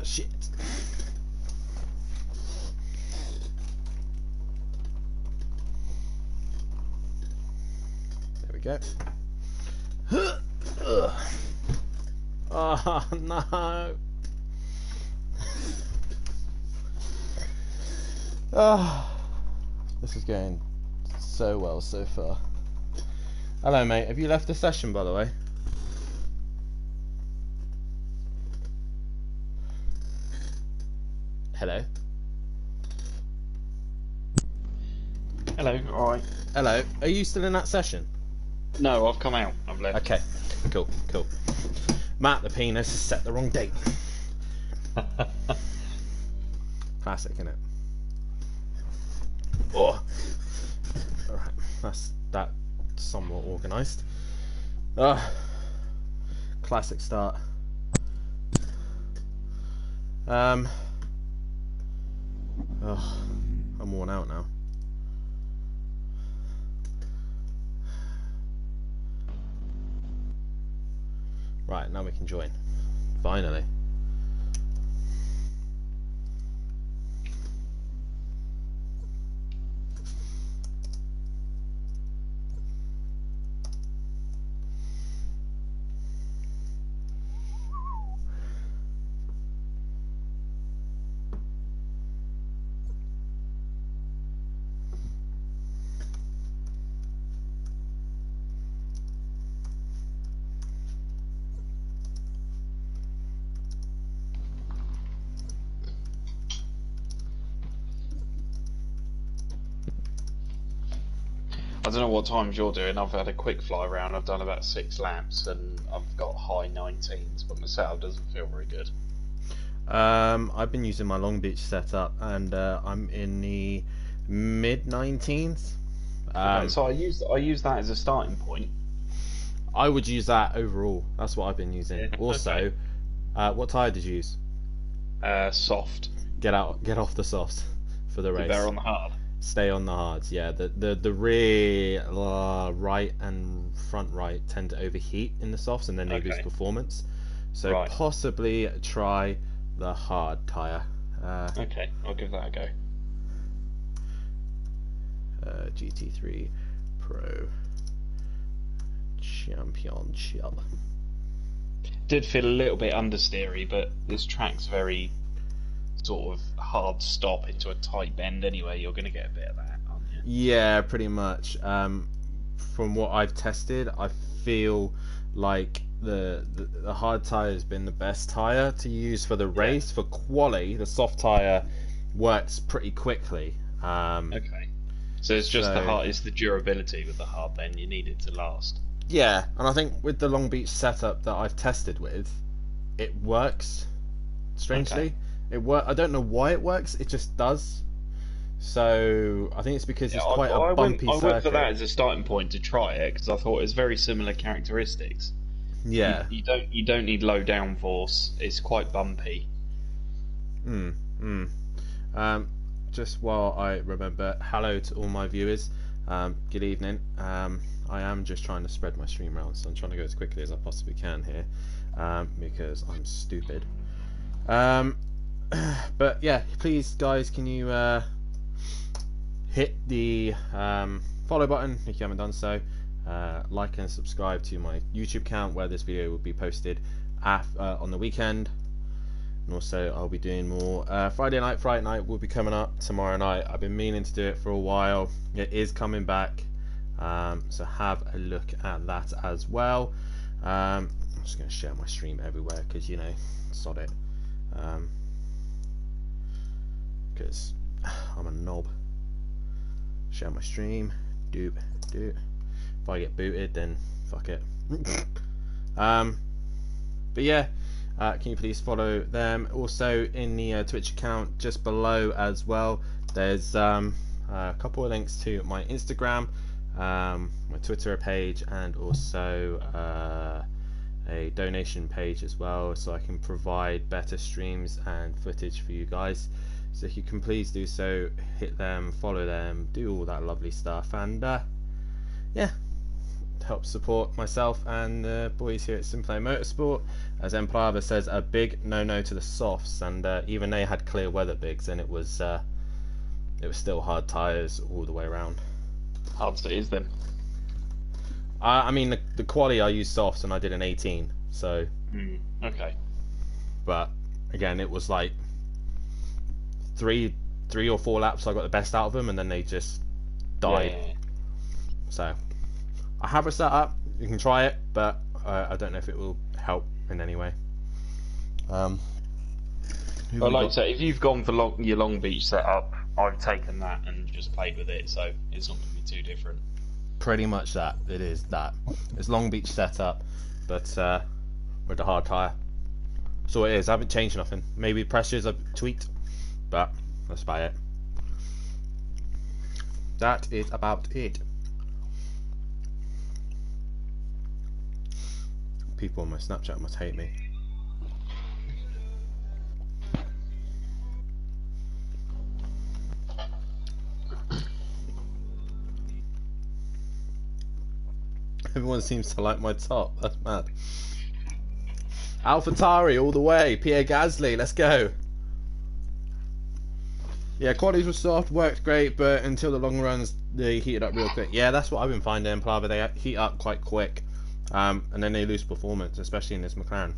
shit. There we go. Oh no. This is going so well so far. Hello mate, have you left the session by the way? Hello? Hello, alright. Hello, are you still in that session? No, I've come out. I've left. Okay, cool, cool. Matt the penis has set the wrong date. Classic, innit? Oh. Alright, that's that somewhat organised. Classic start. I'm worn out now. Right, now we can join. Finally. I don't know what times you're doing. I've had a quick fly round. I've done about 6 laps and I've got high 19s, but my setup doesn't feel very good. I've been using my Long Beach setup and I'm in the mid 19s. Okay, so I use that as a starting point. I would use that overall. That's what I've been using. Yeah, also, okay. What tyre did you use? Soft. Get off the softs for the race. Better on the hard. Stay on the hards. Yeah, the rear right and front right tend to overheat in the softs, and then they lose performance. So possibly try the hard tyre. Okay, I'll give that a go. GT3 Pro Championship. Did feel a little bit understeery, but this track's very sort of hard stop into a tight bend anyway. You're going to get a bit of that, aren't you? Yeah, pretty much. From what I've tested, I feel like the hard tyre has been the best tyre to use for the race. For quali, the soft tyre works pretty quickly. Okay. So it's just the hard, it's the durability with the hard then. You need it to last. Yeah, and I think with the Long Beach setup that I've tested with, it works. Strangely, I don't know why it works. It just does. So I think it's because it's quite a bumpy circuit. I went for that as a starting point to try it because I thought it was very similar characteristics. Yeah. You don't need low downforce. It's quite bumpy. Just while I remember, hello to all my viewers. Good evening. I am just trying to spread my stream around, so I'm trying to go as quickly as I possibly can here, because I'm stupid. But yeah, please guys, can you hit the follow button if you haven't done so, like and subscribe to my YouTube account where this video will be posted on the weekend, and also I'll be doing more Friday night will be coming up tomorrow night. I've been meaning to do it for a while. It is coming back, so have a look at that as well. I'm just going to share my stream everywhere because, you know, sod it, because I'm a knob. Share my stream, doop. If I get booted, then fuck it. But yeah, can you please follow them? Also in the Twitch account just below as well, there's a couple of links to my Instagram, my Twitter page, and also a donation page as well, so I can provide better streams and footage for you guys. So if you can please do so, hit them, follow them, do all that lovely stuff, and yeah, help support myself and the boys here at Simplay Motorsport. As Emplava says, a big no-no to the softs, and even they had clear weather bigs, and it was still hard tyres all the way around. Hard as it is then. I mean, the quali I used softs and I did an 18, so... Okay. But, again, it was like three or four laps I got the best out of them, and then they just died. Yeah. So, I have a setup, you can try it, but I don't know if it will help in any way. Well, like I say, if you've gone for your Long Beach setup, I've taken that and just played with it, so it's not going to be too different. Pretty much that. It is that. It's Long Beach setup, but with a hard tyre. So it is. I haven't changed nothing. Maybe pressures I've tweaked, but that's about it. That is about it. People on my Snapchat must hate me. Everyone seems to like my top. That's mad. AlphaTauri all the way. Pierre Gasly, let's go. Yeah, qualities were soft, worked great, but until the long runs, they heated up real quick. Yeah, that's what I've been finding, Plava. They heat up quite quick, and then they lose performance, especially in this McLaren.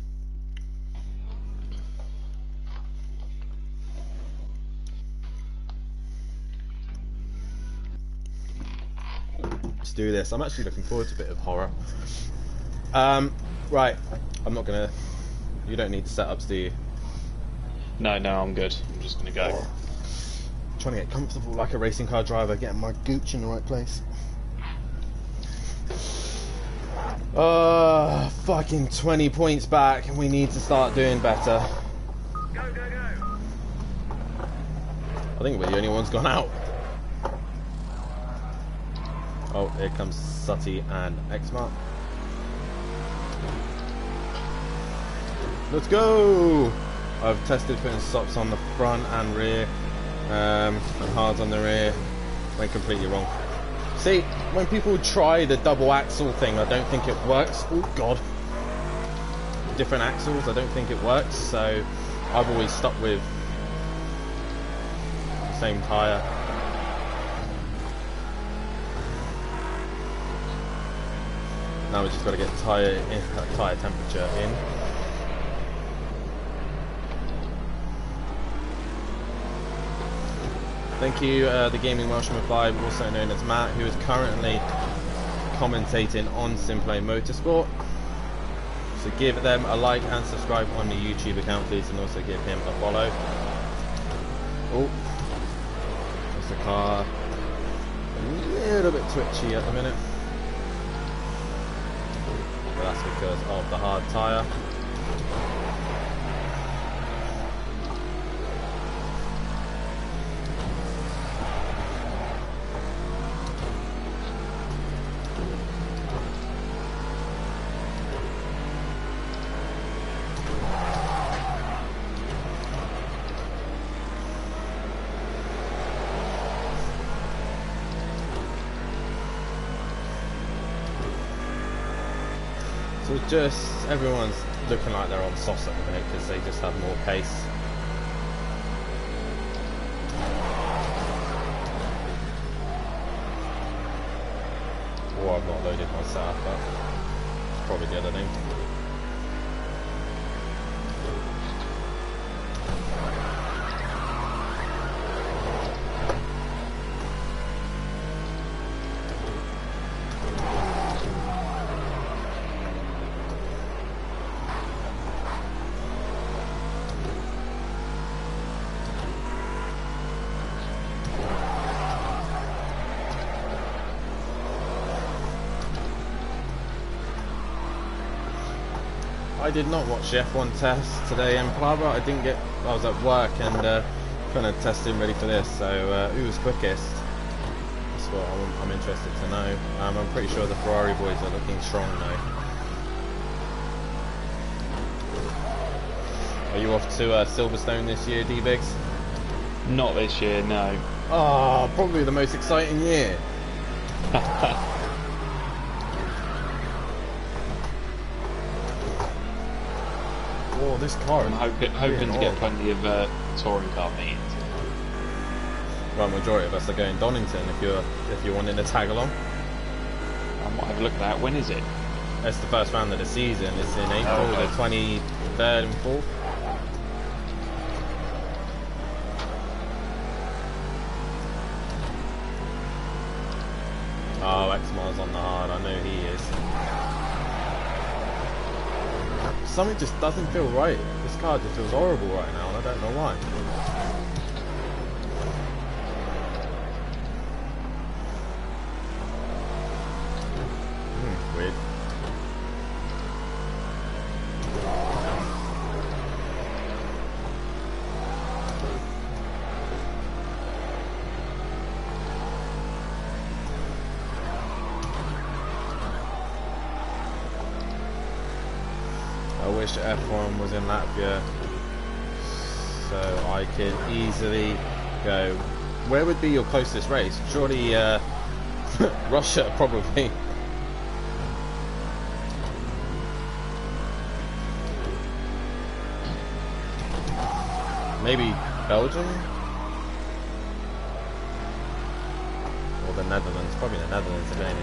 Let's do this. I'm actually looking forward to a bit of horror. Right, I'm not gonna... You don't need setups, do you? No, I'm good. I'm just gonna go. I'm trying to get comfortable like a racing car driver, getting my gooch in the right place. Fucking 20 points back, and we need to start doing better. Go, go, go! I think we're the only ones gone out. Oh, here comes Sutty and Xmark. Let's go! I've tested putting stops on the front and rear, and hards on the rear. Went completely wrong. See, when people try the double axle thing, I don't think it works. Oh god. Different axles, I don't think it works, so I've always stuck with the same tyre. Now we've just got to get tyre temperature in. Thank you, the Gaming Marshman 5, also known as Matt, who is currently commentating on Simplay Motorsport. So give them a like and subscribe on the YouTube account, please, and also give him a follow. Oh, there's the car. A little bit twitchy at the minute. But that's because of the hard tyre. So just everyone's looking like they're on sauce at the minute because they just have more pace. Or I've not loaded my setup up. It's probably the other thing. I did not watch the F1 test today in Plava. I was at work and kind of testing ready for this, so who was quickest? That's what I'm interested to know. I'm pretty sure the Ferrari boys are looking strong though. Are you off to Silverstone this year, D-Biggs? Not this year, no. Oh, probably the most exciting year. Oh, this car. I'm hoping to get plenty of touring car meetings. Well, majority of us are going Donington if you're wanting to tag along. I might have a look at that. When is it? It's the first round of the season. It's in April, okay. the 23rd and 4th. Oh, X-Mars on the hard. I know he is. Something just doesn't feel right. This car just feels horrible right now, and I don't know why. Weird. I wish F1 was in Latvia so I could easily go. Where would be your closest race? Surely Russia, probably. Maybe Belgium? Or the Netherlands. Probably the Netherlands again.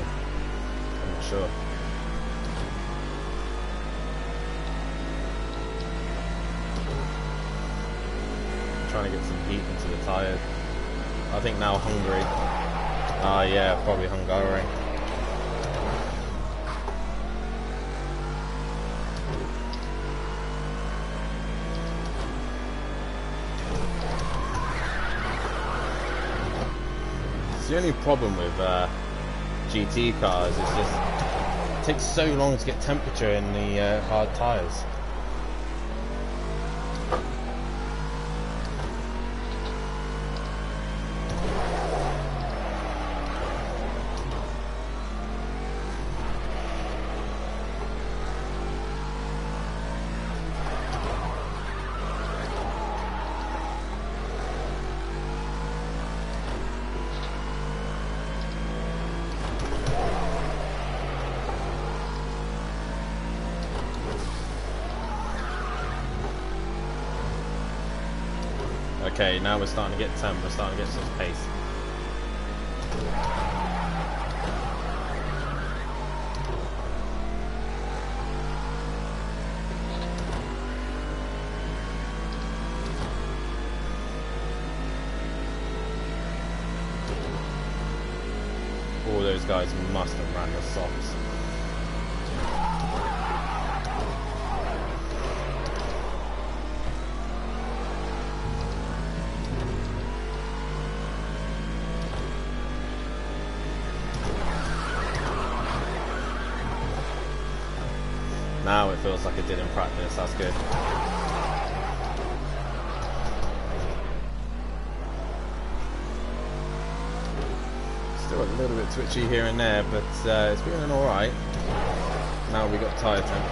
I'm not sure. Trying to get some heat into the tyres. I think now Hungary. Ah, yeah, probably Hungary. The only problem with GT cars is just it takes so long to get temperature in the hard tyres. Okay, now we're starting to get temp, we're starting to get some pace. All those guys must have ran the softs. Now it feels like it did in practice, that's good. Still a little bit twitchy here and there, but it's feeling alright. Now we got tyre temp.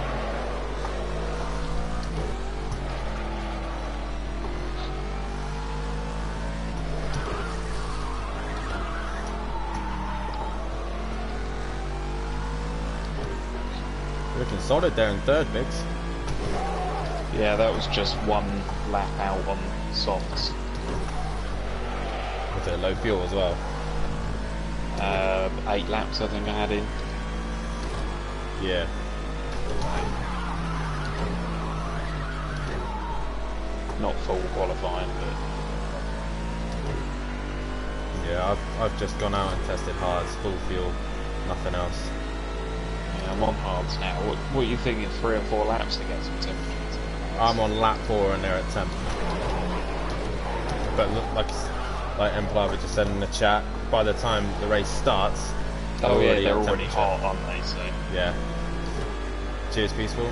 Looking solid there in third, Biggs. Yeah, that was just one lap out on softs. Was it low fuel as well? 8 laps I think I had in. Yeah. Not full qualifying, but Yeah, I've just gone out and tested hards, full fuel, nothing else. yeah, I'm on hards now. What are you thinking? 3 or 4 laps to get some temperature? I'm on lap 4 and they're at temp. But look, like Emplava just said in the chat, by the time the race starts, Oh yeah, at they're already temperature. hot, aren't they? So Yeah. Cheers, Peaceful.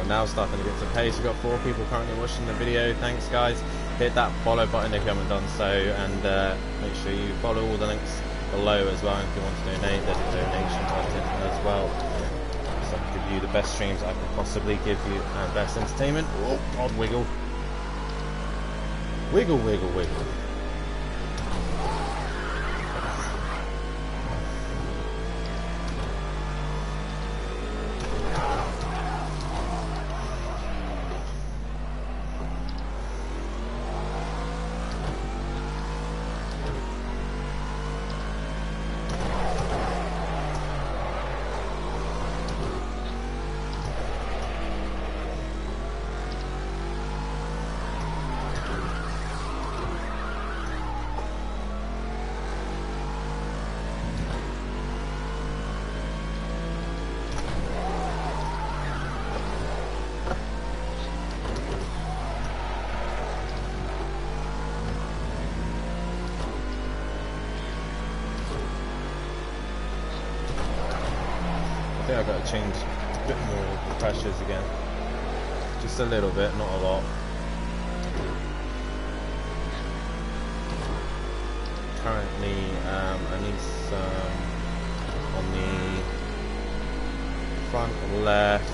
now starting to get some pace. We've got 4 people currently watching the video. Thanks guys. Hit that follow button if you haven't done so, and make sure you follow all the links below as well. If you want to donate, there's a donation button as well. So I can give you the best streams I can possibly give you and best entertainment. Oh god, wiggle. Wiggle, wiggle, wiggle. I think I've got to change a bit more of the pressures again. Just a little bit, not a lot. Currently, I need some on the front left,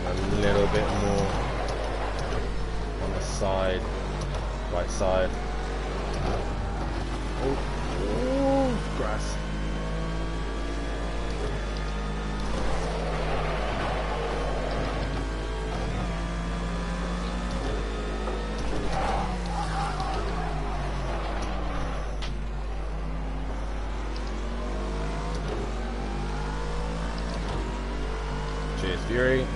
and a little bit more on the side, right side. Oh, grass. Cheers, Fury.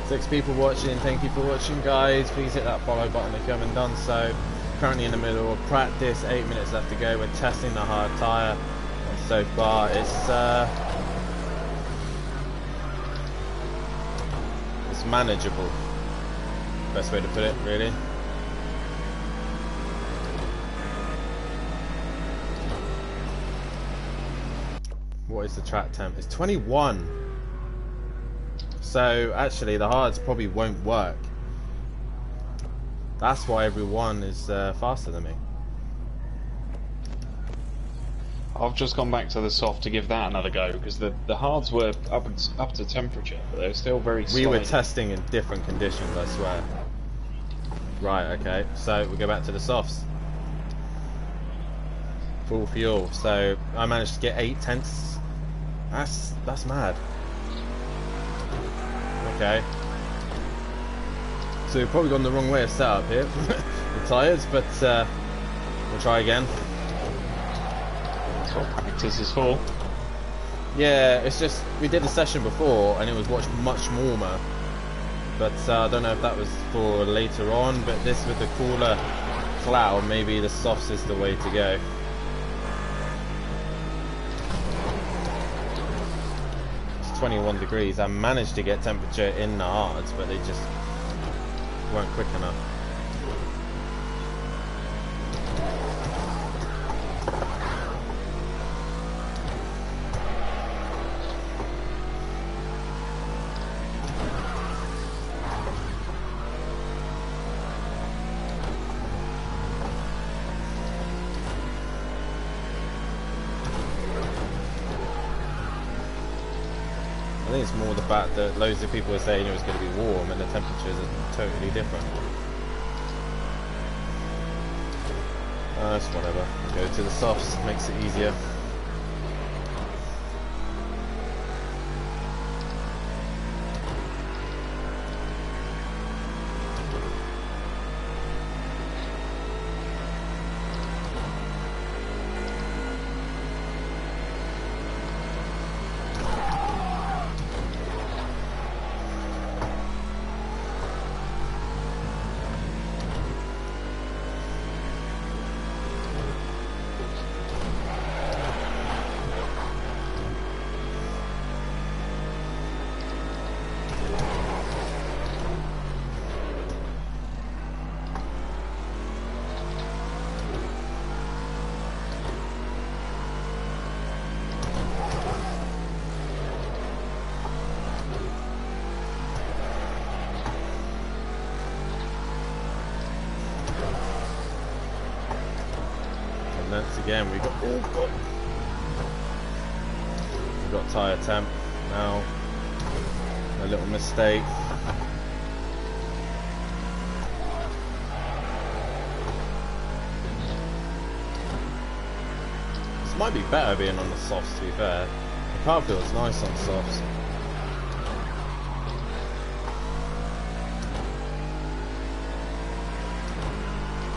Six people watching, thank you for watching guys. Please hit that follow button if you haven't done so. Currently in the middle of practice, 8 minutes left to go. We're testing the hard tyre, and so far it's manageable. Best way to put it, really. What is the track temp? It's 21. So actually the hards probably won't work. That's why everyone is faster than me. I've just gone back to the soft to give that another go, because the hards were up to temperature, but they're still very slimy. We were testing in different conditions, I swear. Right, okay, so we go back to the softs. Full fuel, so I managed to get 8/10. That's mad. Okay. So we've probably gone the wrong way of setup here, the tyres, but we'll try again. That's what practice is for. Yeah, it's just, we did a session before and it was much warmer. But I don't know if that was for later on, but this with the cooler cloud, maybe the softs is the way to go. It's 21 degrees. I managed to get temperature in the hards, but they just weren't quick enough. I think it's more the fact that loads of people are saying it was going to be warm and the temperatures are totally different. It's whatever. Go to the softs, makes it easier. maintenance again. We've got tyre temp now. A little mistake. This might be better being on the softs, to be fair. The car feels nice on softs.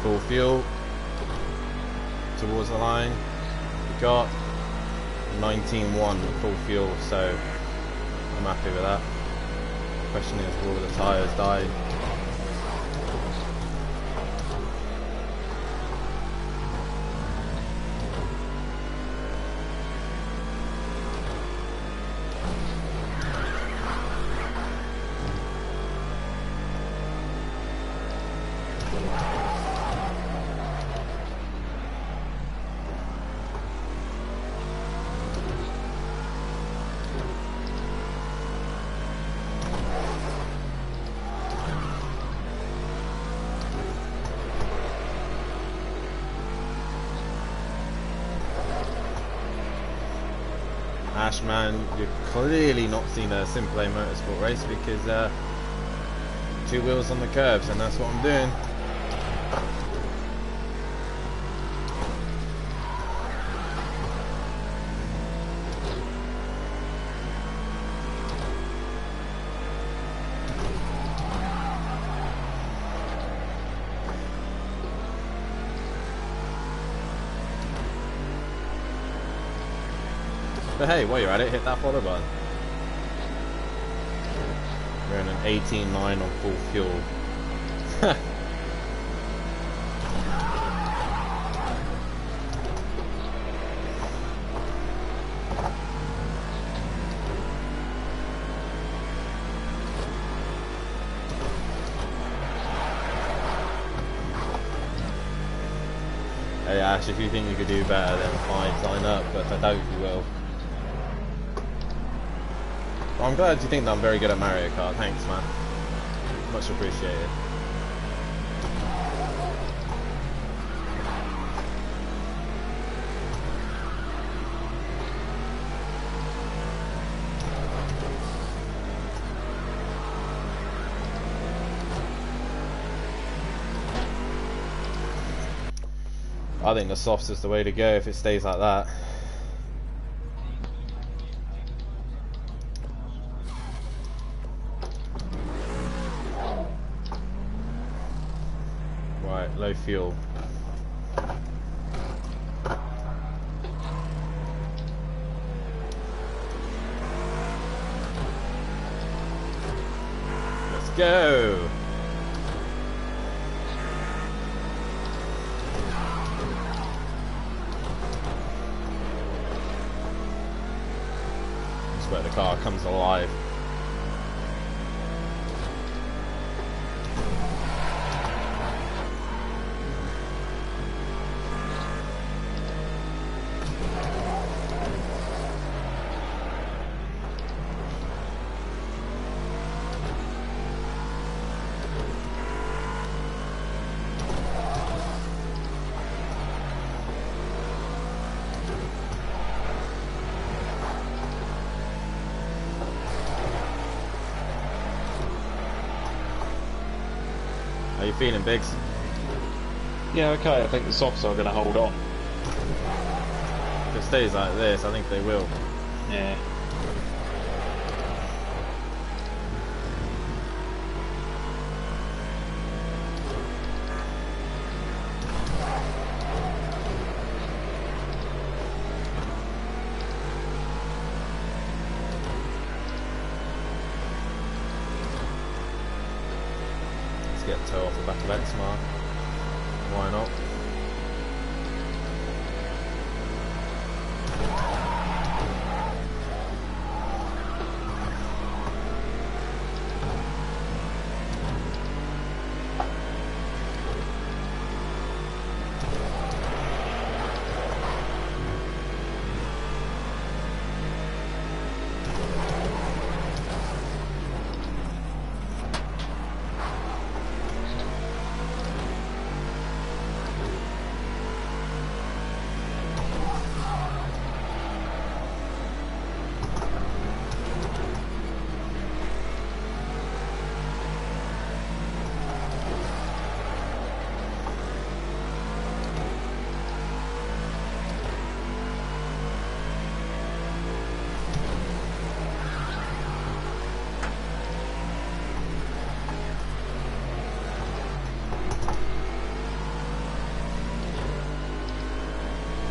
Full fuel towards the line. We got 19.1 full fuel, so I'm happy with that. Question is, will the tyres die? Man, you've clearly not seen a Simplay Motorsport race because two wheels on the curbs, and that's what I'm doing. But hey, while you're at it, hit that follow button. We're in an 18.9 on full fuel. Hey Ash, if you think you could do better, then fine, sign up, but I doubt you will. I'm glad you think that I'm very good at Mario Kart. Thanks, man. Much appreciated. I think the softs is the way to go if it stays like that. Low fuel. Let's go. That's where the car comes alive. How you feeling, Biggs? Yeah, okay, I think the softs are going to hold on. If it stays like this, I think they will. Yeah. Get toe off the back of X-Mark. Why not?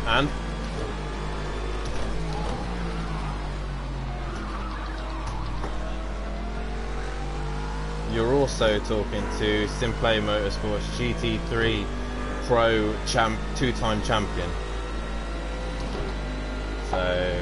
And you're also talking to Simplay Motorsports GT3 Pro two-time champion. So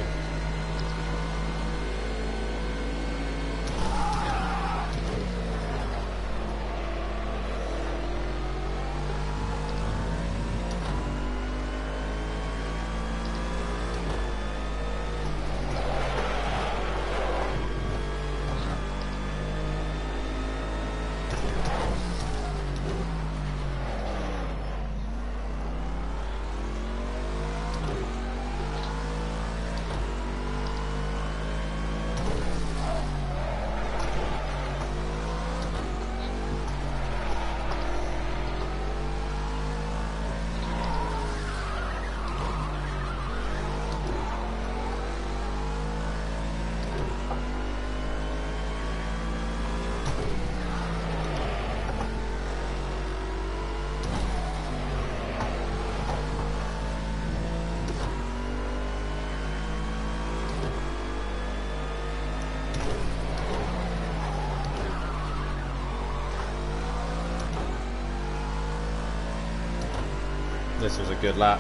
this was a good lap.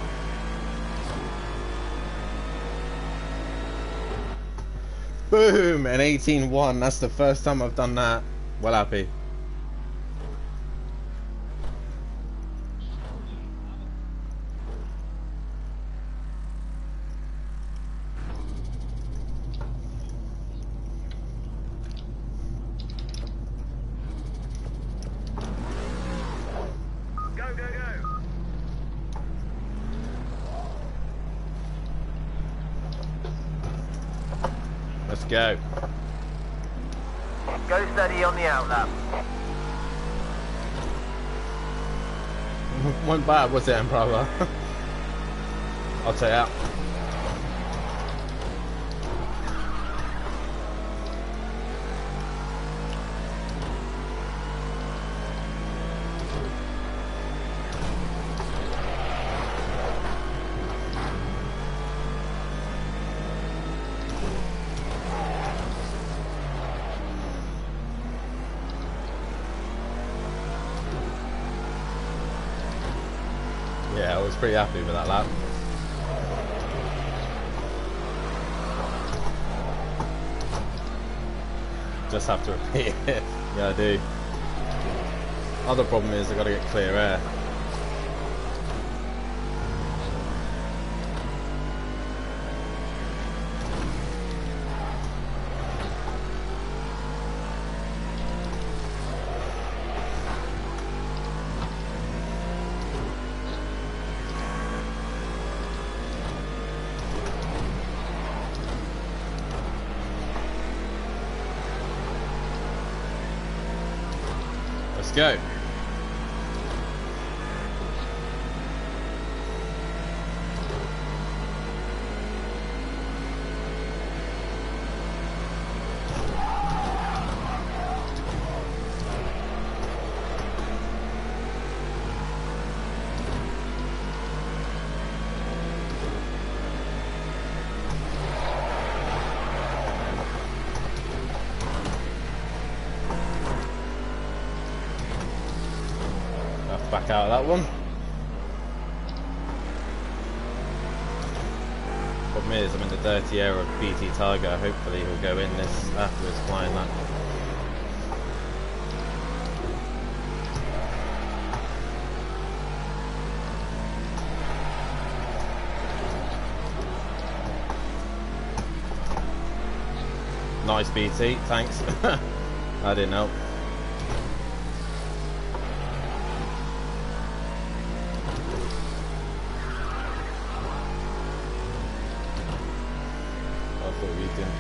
Boom! An 18-1. That's the first time I've done that. Well happy. Go, go, go. Let's go. Go steady on the outlap. One bad, was it, brother? I'll take out. Yeah, I was pretty happy with that lap. Just have to repeat it. Yeah, I do. Other problem is I got to get clear air. Let's go. Back out of that one. Problem is, I'm in the dirty air of BT Tiger. Hopefully he'll go in this after his flying lap. Nice BT, thanks. That didn't help.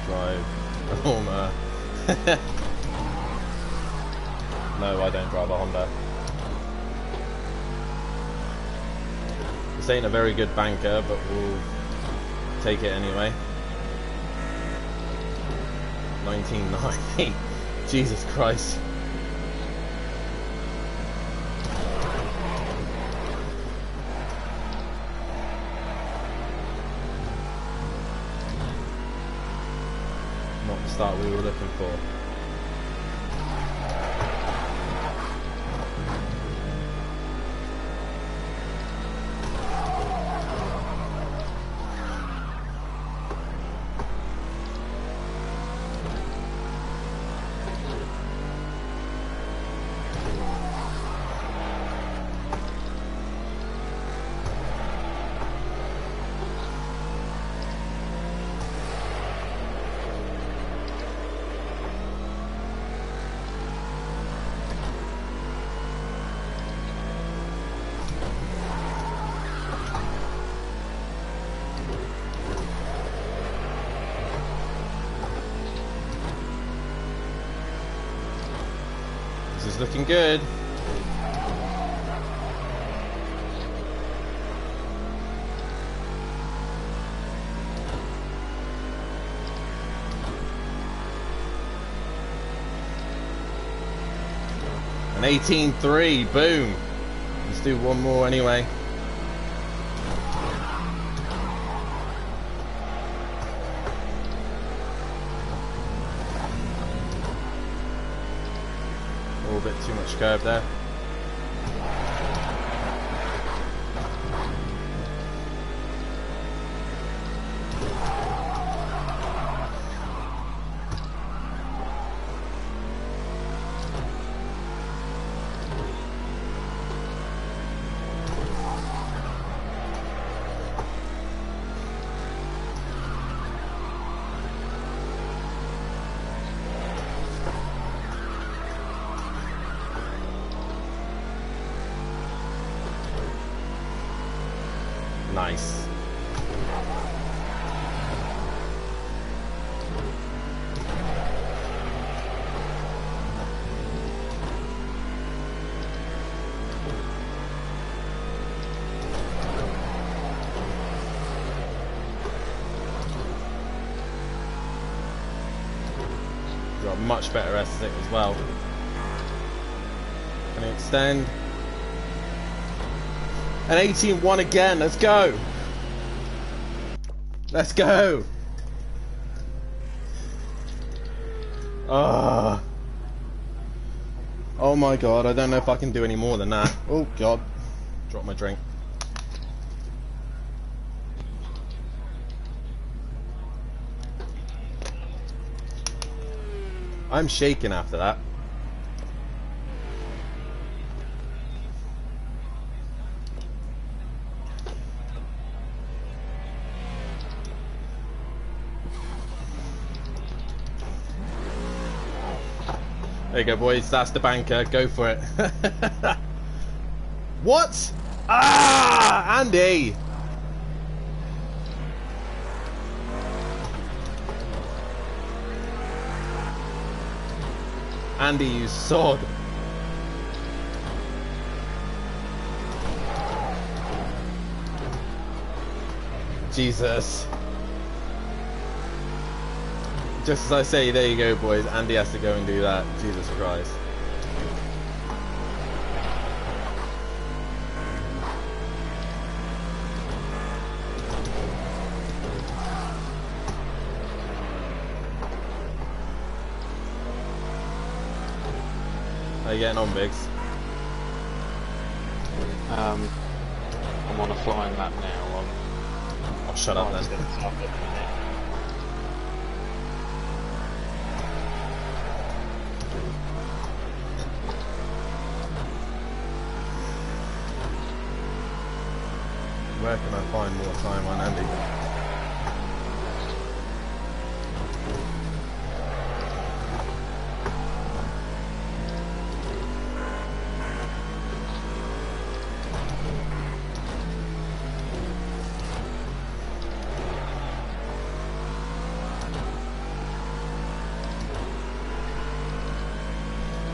Drive a Honda. No, I don't drive a Honda. This ain't a very good banker, but we'll take it anyway. 1990. Jesus Christ. start we were looking for. This is looking good. An 18.3, boom. Let's do one more anyway. A bit too much curve there. Nice. Got a much better S6 as well. Can it extend? An 18.1 again, let's go! Let's go! Oh my god, I don't know if I can do any more than that. Oh god, drop my drink. I'm shaking after that. There you go, boys. That's the banker. Go for it. What? Ah, Andy. Andy, you sod. Jesus. Just as I say, there you go, boys. Andy has to go and do that. Jesus Christ. How you getting on, Biggs? I'm on a flying lap now. Oh, shut up then. Where can I find more time on Andy?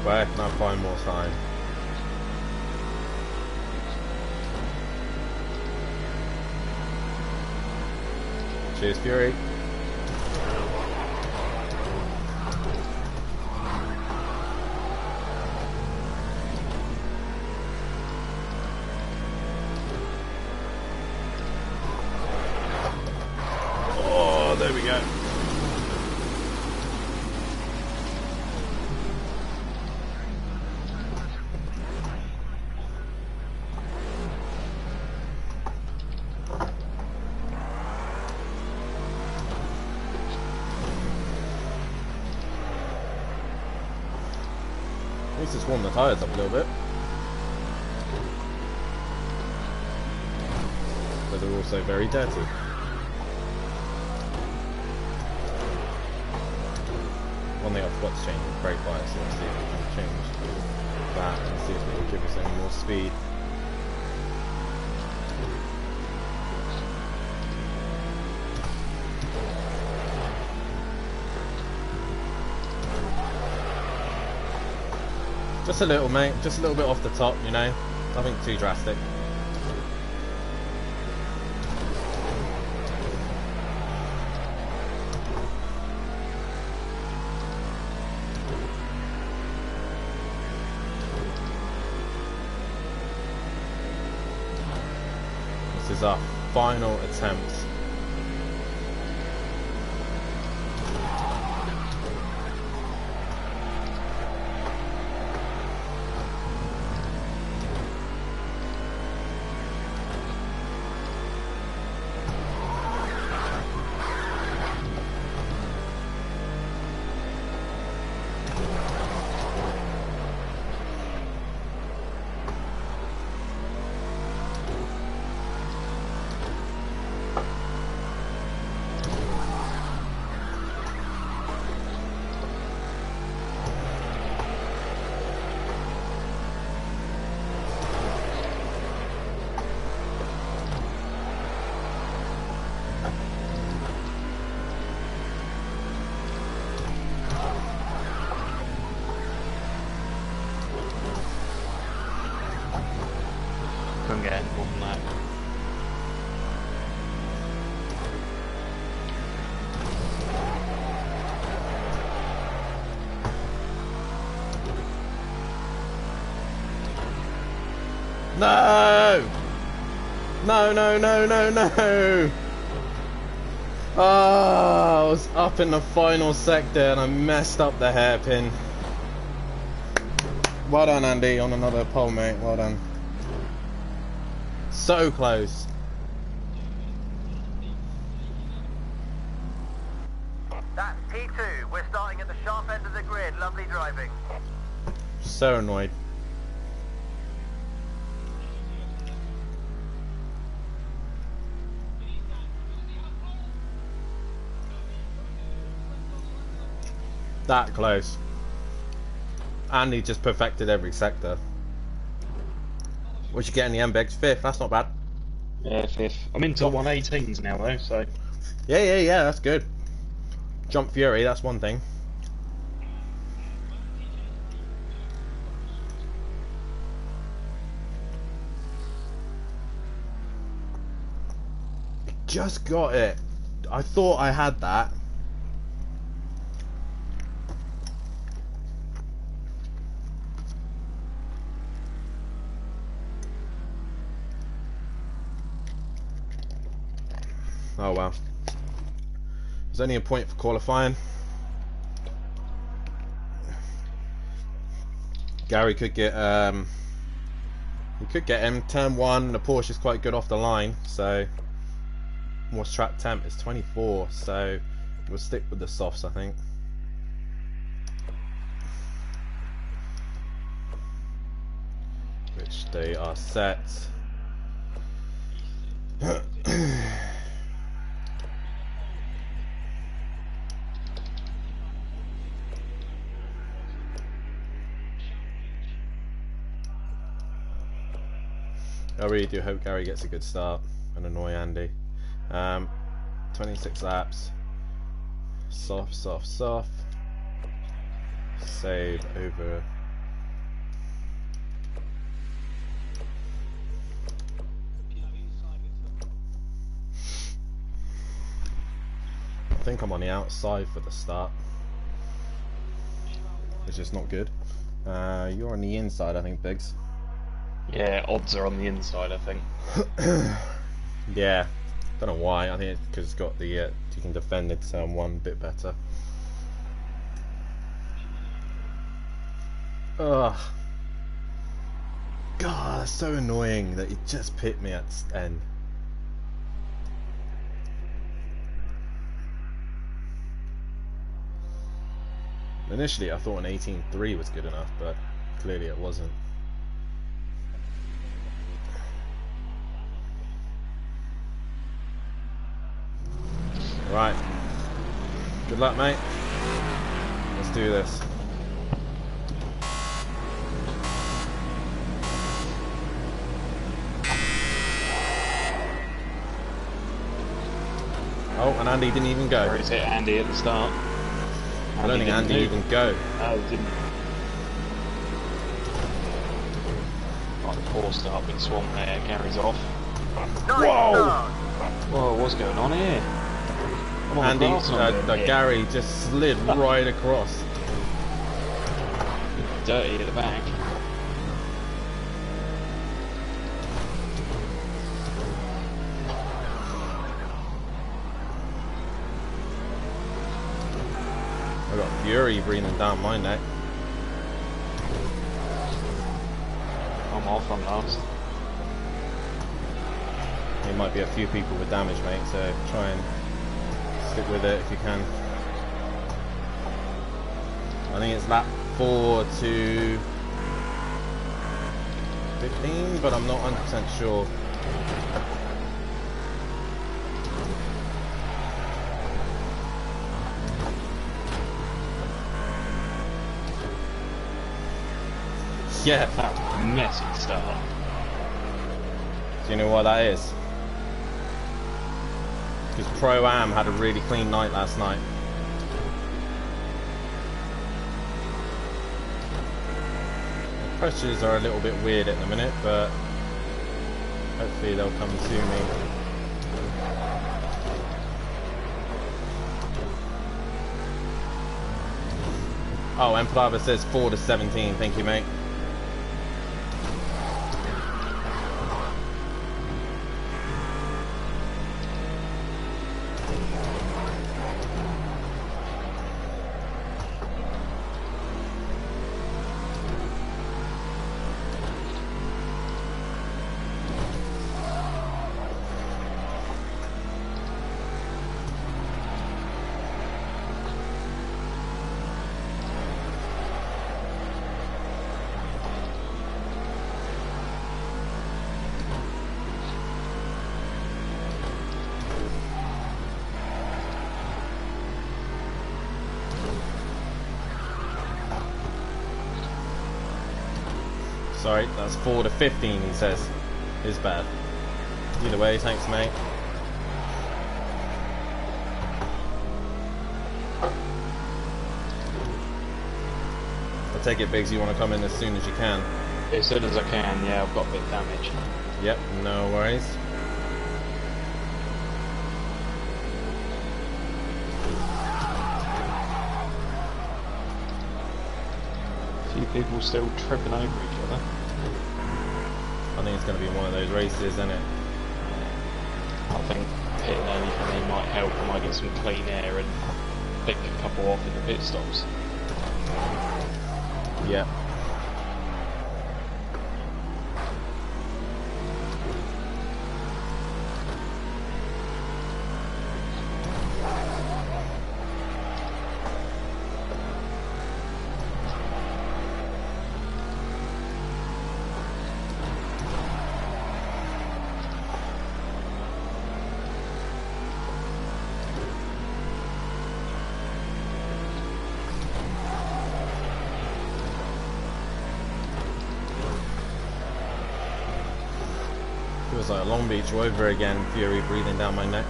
Where can I find more time? Cheers, Fury. Oh, there we go. At least it's warmed the tyres up a little bit. But they're also very dirty. One thing I forgot to change was brake lights, so let's see if we can change that and see if it will give us any more speed. Just a little, mate. Just a little bit off the top, you know. Nothing too drastic. This is our final attempt. Couldn't get any more than that. No! No, no, no, no, no! Ah, I was up in the final sector and I messed up the hairpin. Well done, Andy, on another pole, mate. Well done. So close. That's P2. We're starting at the sharp end of the grid. Lovely driving. So annoyed. That close. Andy just perfected every sector. What you get in the MBX? 5th, that's not bad. Yeah, 5th. I'm into 118s now though, so. Yeah, that's good. Jump Fury, that's one thing. Just got it. I thought I had that. Oh well. There's only a point for qualifying. Gary could get he could get him turn 1. The Porsche is quite good off the line, so what's track temp? It's 24, so we'll stick with the softs, I think. Which they are set. I really do hope Gary gets a good start and annoy Andy. 26 laps. Soft. Save over. I think I'm on the outside for the start, which is not good. You're on the inside, I think, Biggs. Yeah, odds are on the inside, I think. Yeah, don't know why. I think it's because it's got the you can defend it turn 1 bit better. Ugh. God, that's so annoying that he just pit me at end. Initially, I thought an 18.3 was good enough, but Clearly it wasn't. Right. Good luck, mate. Let's do this. Oh, and Andy didn't even go. Or is it Andy at the start? I don't think Andy even go. Oh, he didn't. Like the poor start with Swamp there, carries off. Whoa! Whoa, what's going on here? I'm on Andy, the grass and I'm doing it. Gary just slid right across. Dirty at the back. I've got fury breathing down my neck. I'm off on last. There might be a few people with damage, mate, so try and stick with it if you can. I think it's lap 4 to 15, but I'm not 100% sure. Yeah. That was a messy start. Do you know why that is? Because Pro-Am had a really clean night last night. The pressures are a little bit weird at the minute, but hopefully they'll come to me. Oh, Emplava says 4 to 17. Thank you, mate. Sorry, that's 4 to 15, he says. Is bad. Either way, thanks, mate. I take it, Biggs, you want to come in as soon as you can? As soon as I can, yeah, I've got a bit of damage. Yep, no worries. A few people still tripping over each other. I think it's going to be one of those races, isn't it? I think pitting early might help. I might get some clean air and pick a couple off in the pit stops. Yep. Feels like Long Beach over again, fury breathing down my neck.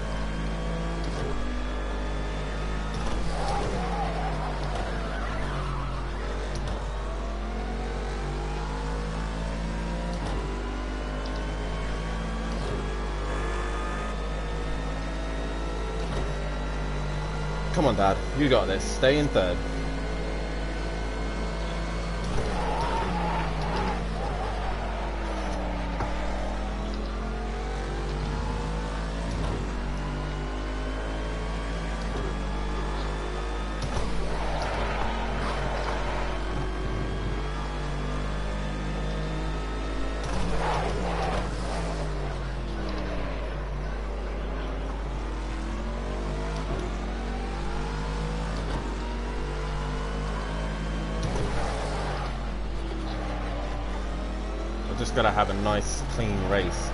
Come on, Dad, you got this. Stay in third. just got to have a nice, clean race.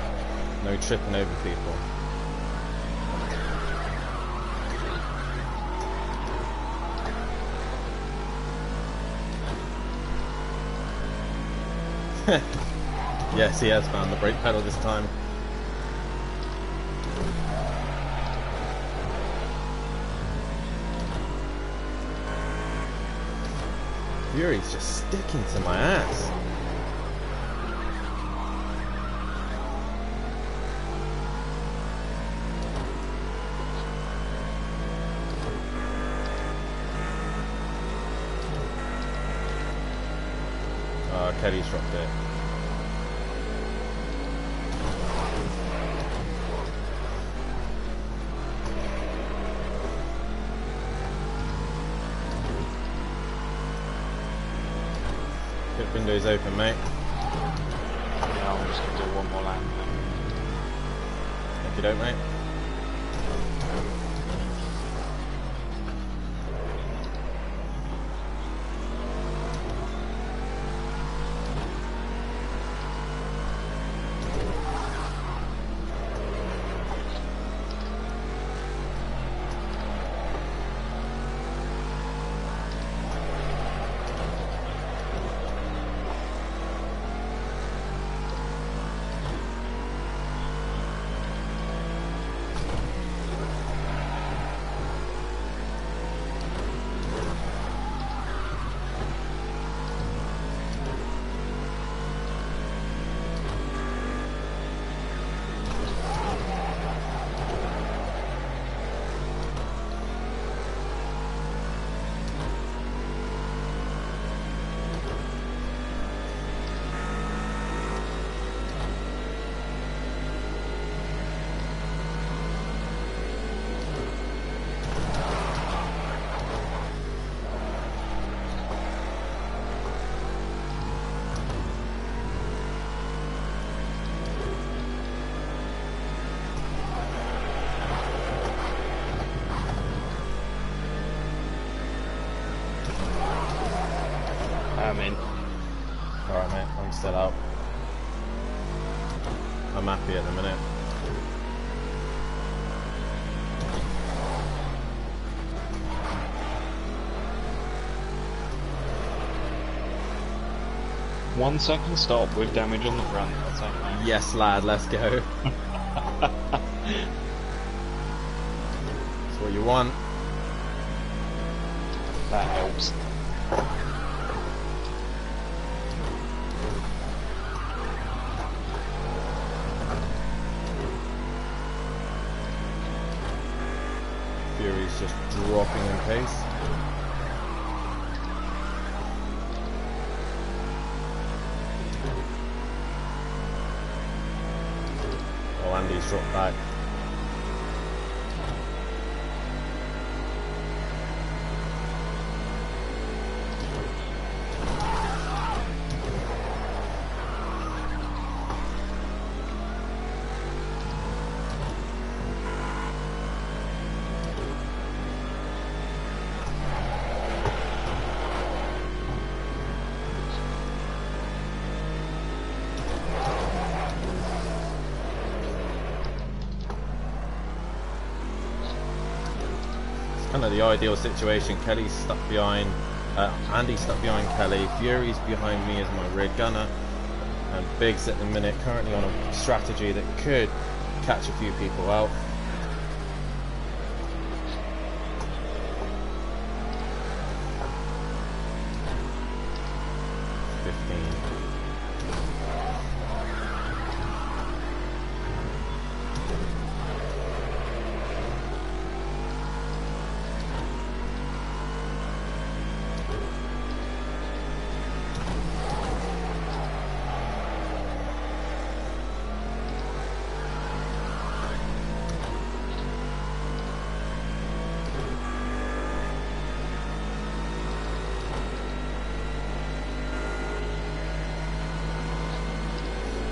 No tripping over people. Yes, he has found the brake pedal this time. Fury's just sticking to my ass. Kelly's dropped it. Pit window's open, mate. Yeah, I'm just going to do one more lap. If you don't, mate. I'm in. Alright, mate, I'm still out. I'm happy at the minute. One second stop with damage on the front. That's it. Yes, lad, let's go. That's what you want. That helps. Fury's just dropping in pace. Oh, Andy's dropped back. Kind of the ideal situation. Kelly's stuck behind, Andy's stuck behind Kelly, Fury's behind me as my rear gunner, and Biggs at the minute currently on a strategy that could catch a few people out.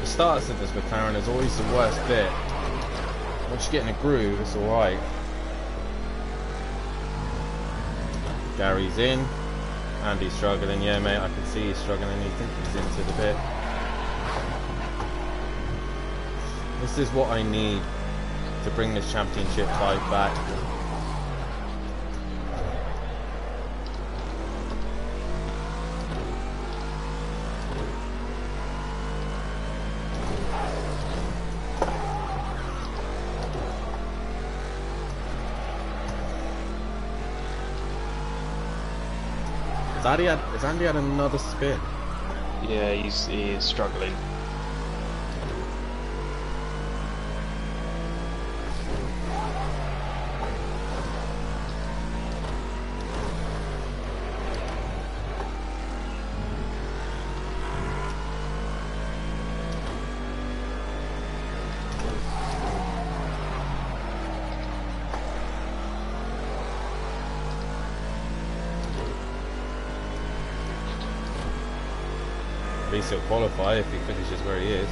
The start of this McLaren is always the worst bit. Once you get in a groove, it's alright. Gary's in. Andy's struggling. Yeah, mate, I can see he's struggling. He thinks he's into the bit. This is what I need to bring this championship fight back. Has Andy had another spin? Yeah, he is struggling. At least he'll qualify if he finishes where he is.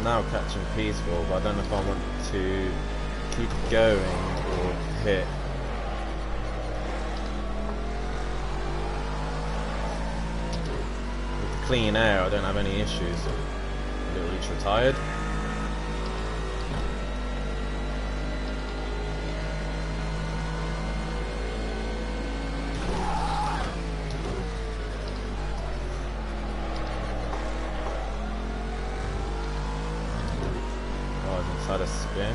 Now catching peaceful, but I don't know if I want to keep going or hit. With the clean air, I don't have any issues. Little Leach retired. Inside a spin.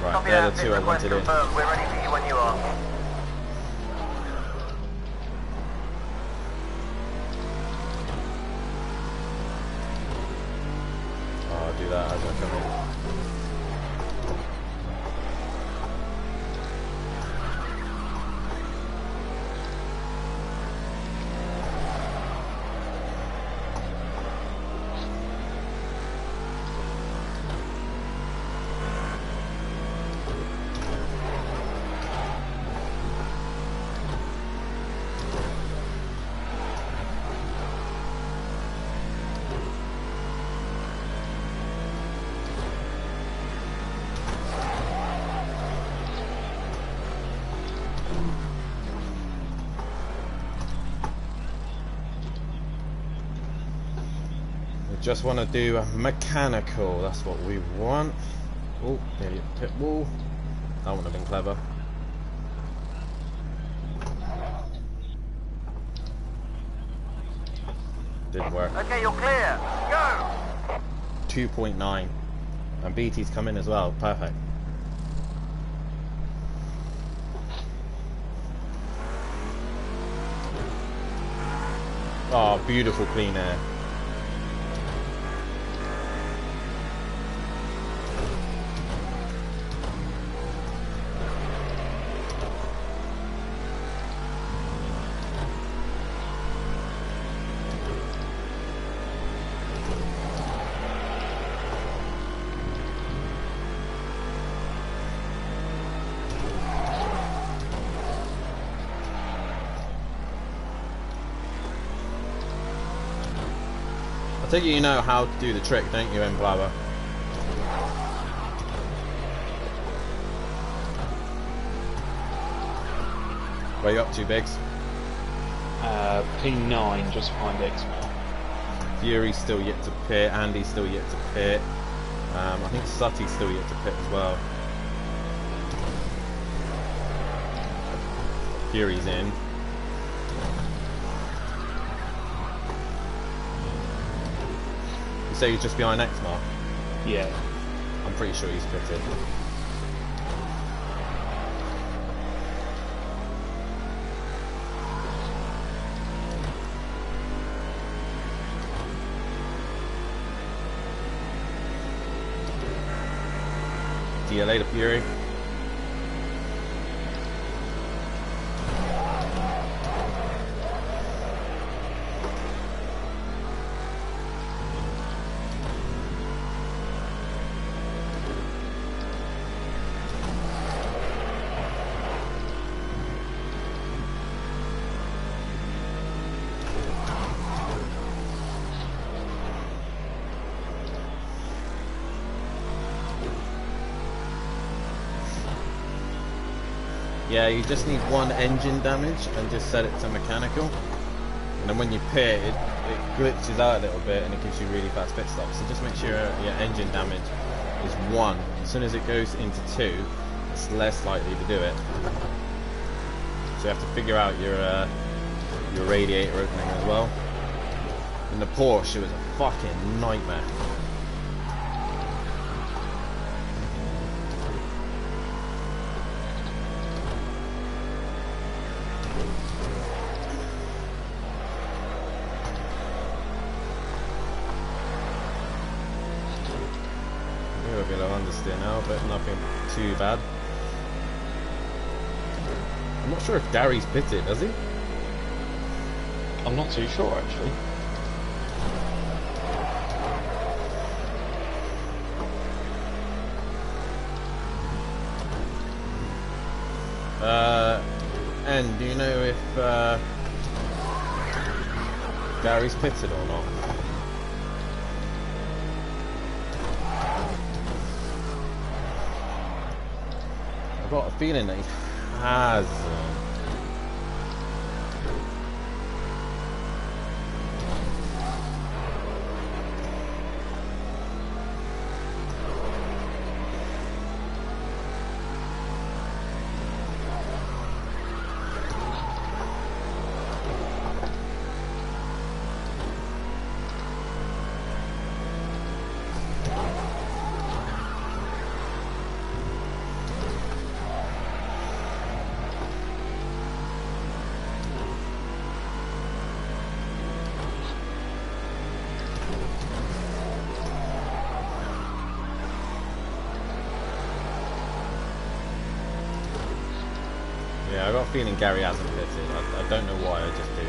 Right, they're the two I wanted in. We're ready for you when you are. Oh, I'll do that as I come in. Just want to do a mechanical, that's what we want. Oh, nearly a pit wall. That wouldn't have been clever. Didn't work. Okay, you're clear. Go! 2.9. And BT's come in as well, perfect. Oh, beautiful clean air. I take it you know how to do the trick, don't you, Emplower? Where you up to, Biggs? P9, just behind X-Mel. Fury's still yet to pit, Andy's still yet to pit. I think Sutty's still yet to pit as well. Fury's in. You say he's just behind Xmar? Yeah. I'm pretty sure he's pitted. See you later, Fury. Yeah, you just need one engine damage and just set it to mechanical. And then when you pit, it glitches out a little bit and it gives you really fast pit stops. So just make sure your engine damage is 1. As soon as it goes into 2, it's less likely to do it. So you have to figure out your radiator opening as well. In the Porsche, it was a fucking nightmare. A bit of understeer now, but nothing too bad. I'm not sure if Gary's pitted, has he? I'm not too sure actually. And do you know if Gary's pitted or not? I've got a feeling that he has. Yeah, I got a feeling Gary hasn't pitted. I don't know why, I just do.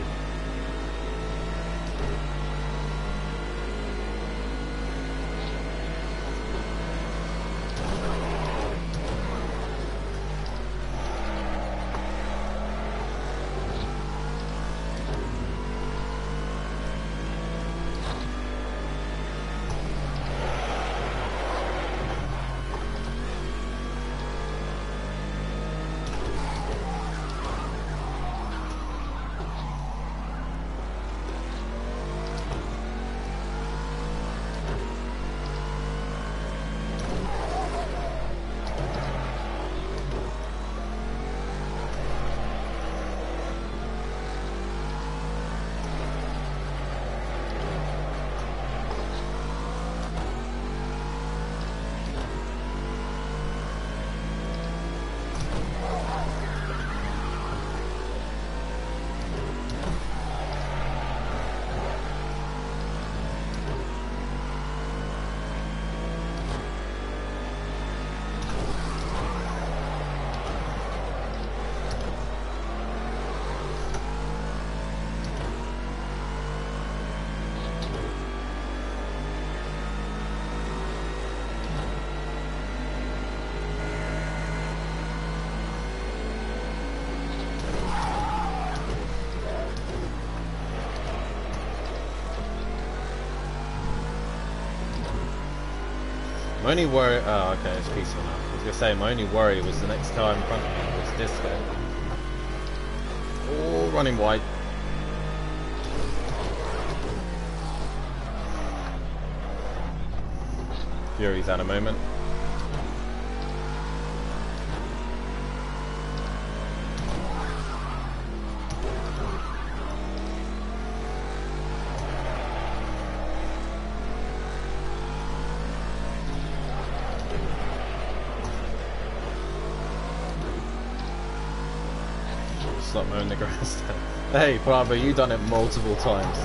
My only worry, oh okay, it's peaceful now. I was gonna say my only worry was the next car in front of me was this guy. Oh, running wide. Fury's had a moment. stop mowing the grass. Hey, Bravo, you done it multiple times.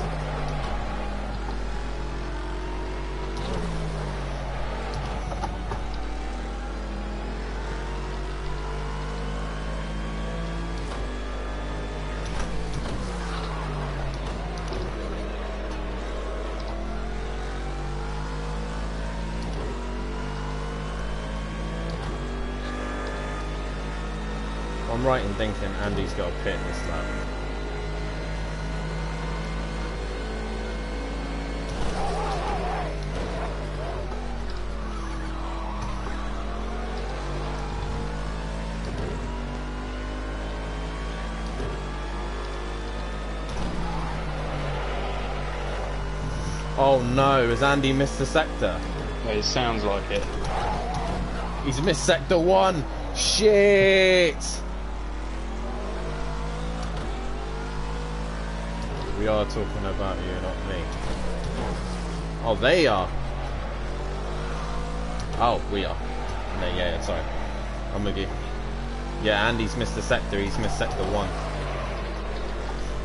I'm right in thinking Andy's got a pit this lap. Oh no, has Andy missed the sector? It sounds like it. He's missed sector 1! Shit! We are talking about you, not me. Oh, they are. Oh, we are. No, yeah, sorry. I'm with you. Yeah, Andy's missed the sector. He's missed sector 1.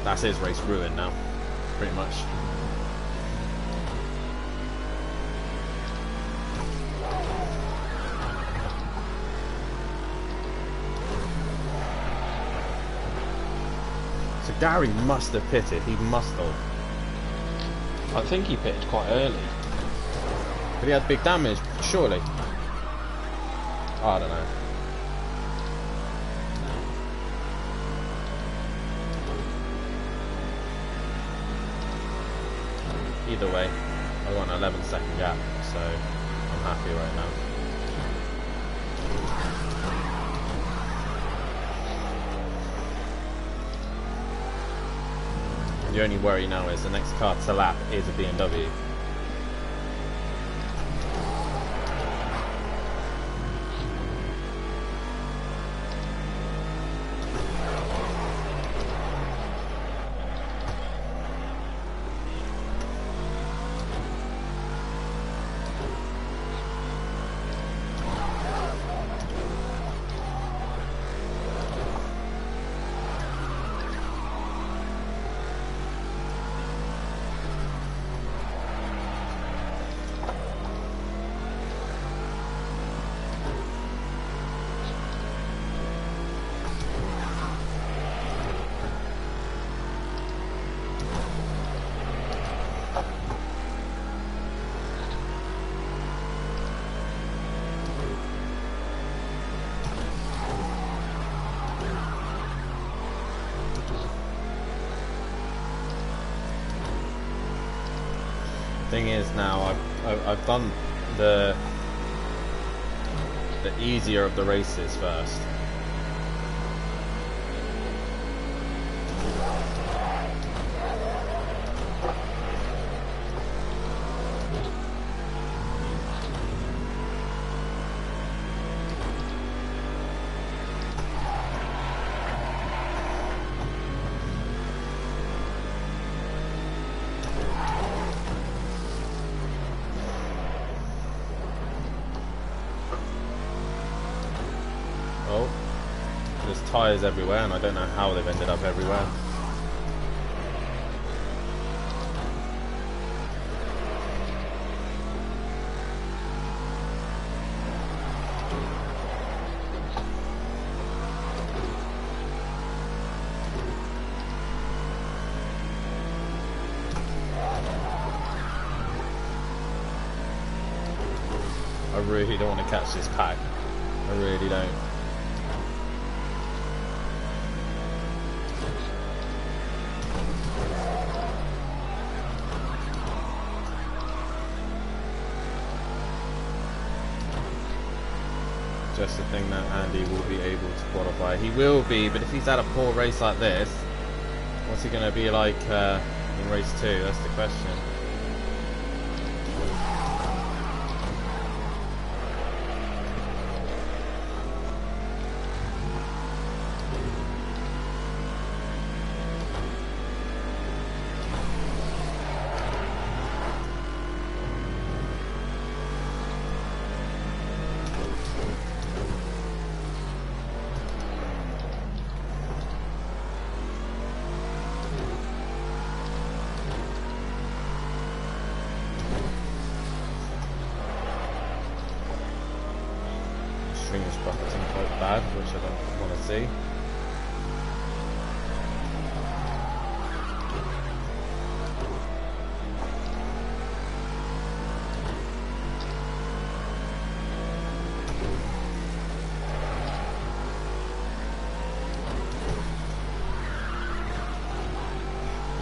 That's his race ruined now, pretty much. So Gary must have pitted. He must have. I think he pitted quite early. But he had big damage, surely. Oh, I don't know. Either way, I got an 11-second gap, so I'm happy right now. The only worry now is the next car to lap is a BMW. Thing is now I've done the easier of the races first. There's tyres everywhere and I don't know how they've ended up everywhere. I really don't want to catch this pack. I really don't. Just the thing that Andy will be able to qualify. He will be, but if he's had a poor race like this, what's he going to be like in race 2? That's the question. screen is buffeting quite bad, which I don't want to see.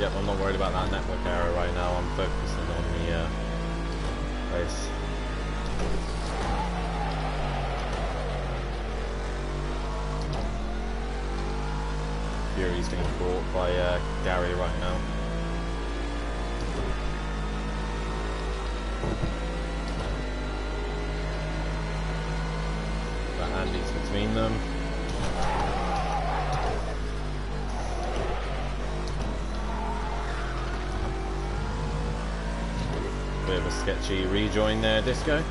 Yep, I'm not worried about that network error right now. I'm focusing on the race. Fury's being caught by Gary right now. But Andy's between them. Bit of a sketchy rejoin there, Disco.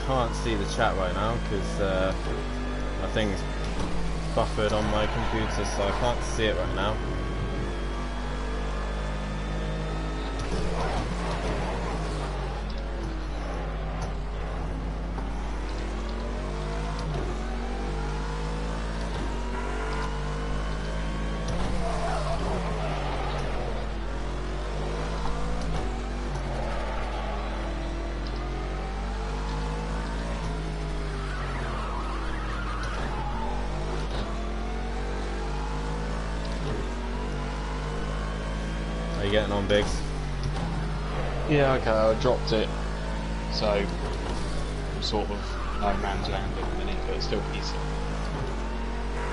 Can't see the chat right now because my thing's buffered on my computer, so I can't see it right now. How you getting on, Biggs? Yeah, okay, I dropped it, so I'm sort of no man's land at the minute, but it's still decent.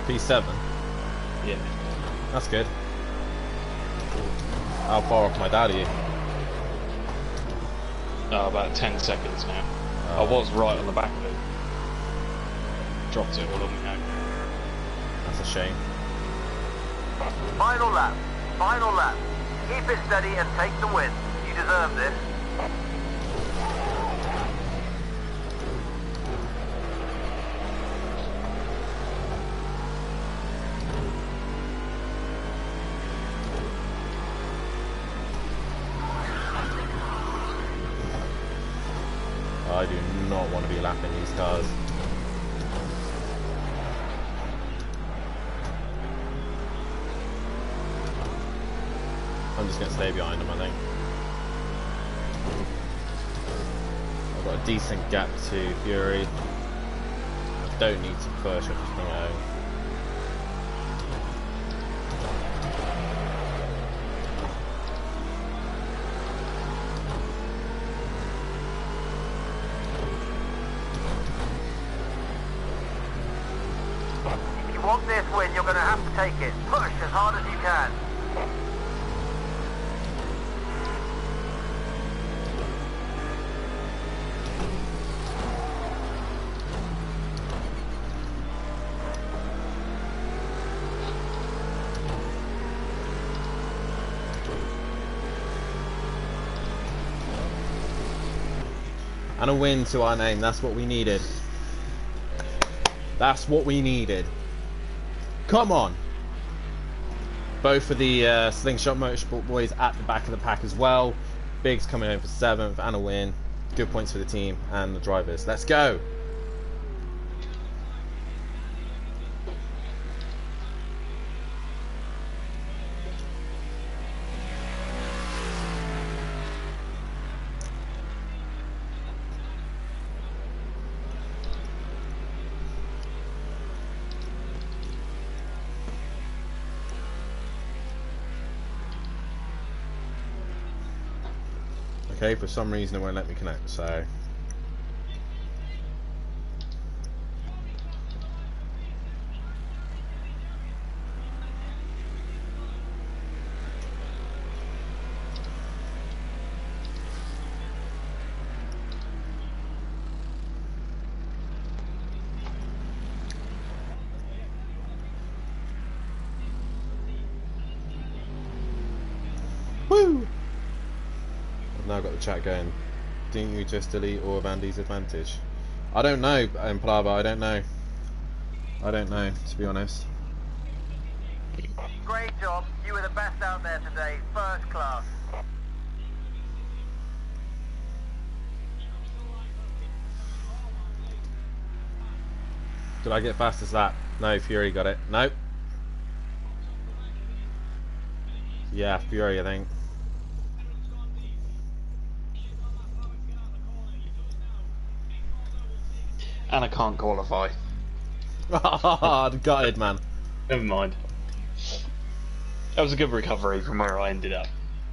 P7? Yeah. That's good. How far off my dad are you? About 10 seconds now. I was right on the back of it. Dropped it all on me out. That's a shame. Final lap. Final lap. Keep it steady and take the win. You deserve this. I do not want to be lapping these cars. I'm just going to stay behind them, I think. I've got a decent gap to Fury. I don't need to push, I just bring it home. If you want this win, you're going to have to take it. Push as hard as you can. And a win to our name, that's what we needed. That's what we needed. Come on! Both of the Slingshot Motorsport boys at the back of the pack as well. Biggs coming home for 7th and a win. Good points for the team and the drivers. Let's go. Okay, for some reason it won't let me connect, so... Woo! I've now got the chat going. Didn't you just delete all of Andy's advantage? I don't know, Plava, I don't know. I don't know, to be honest. Great job. You were the best out there today. First class. Did I get fastest lap? No, Fury got it. Nope. Yeah, Fury, I think. And I can't qualify. Gutted, man. Never mind. That was a good recovery from where I ended up.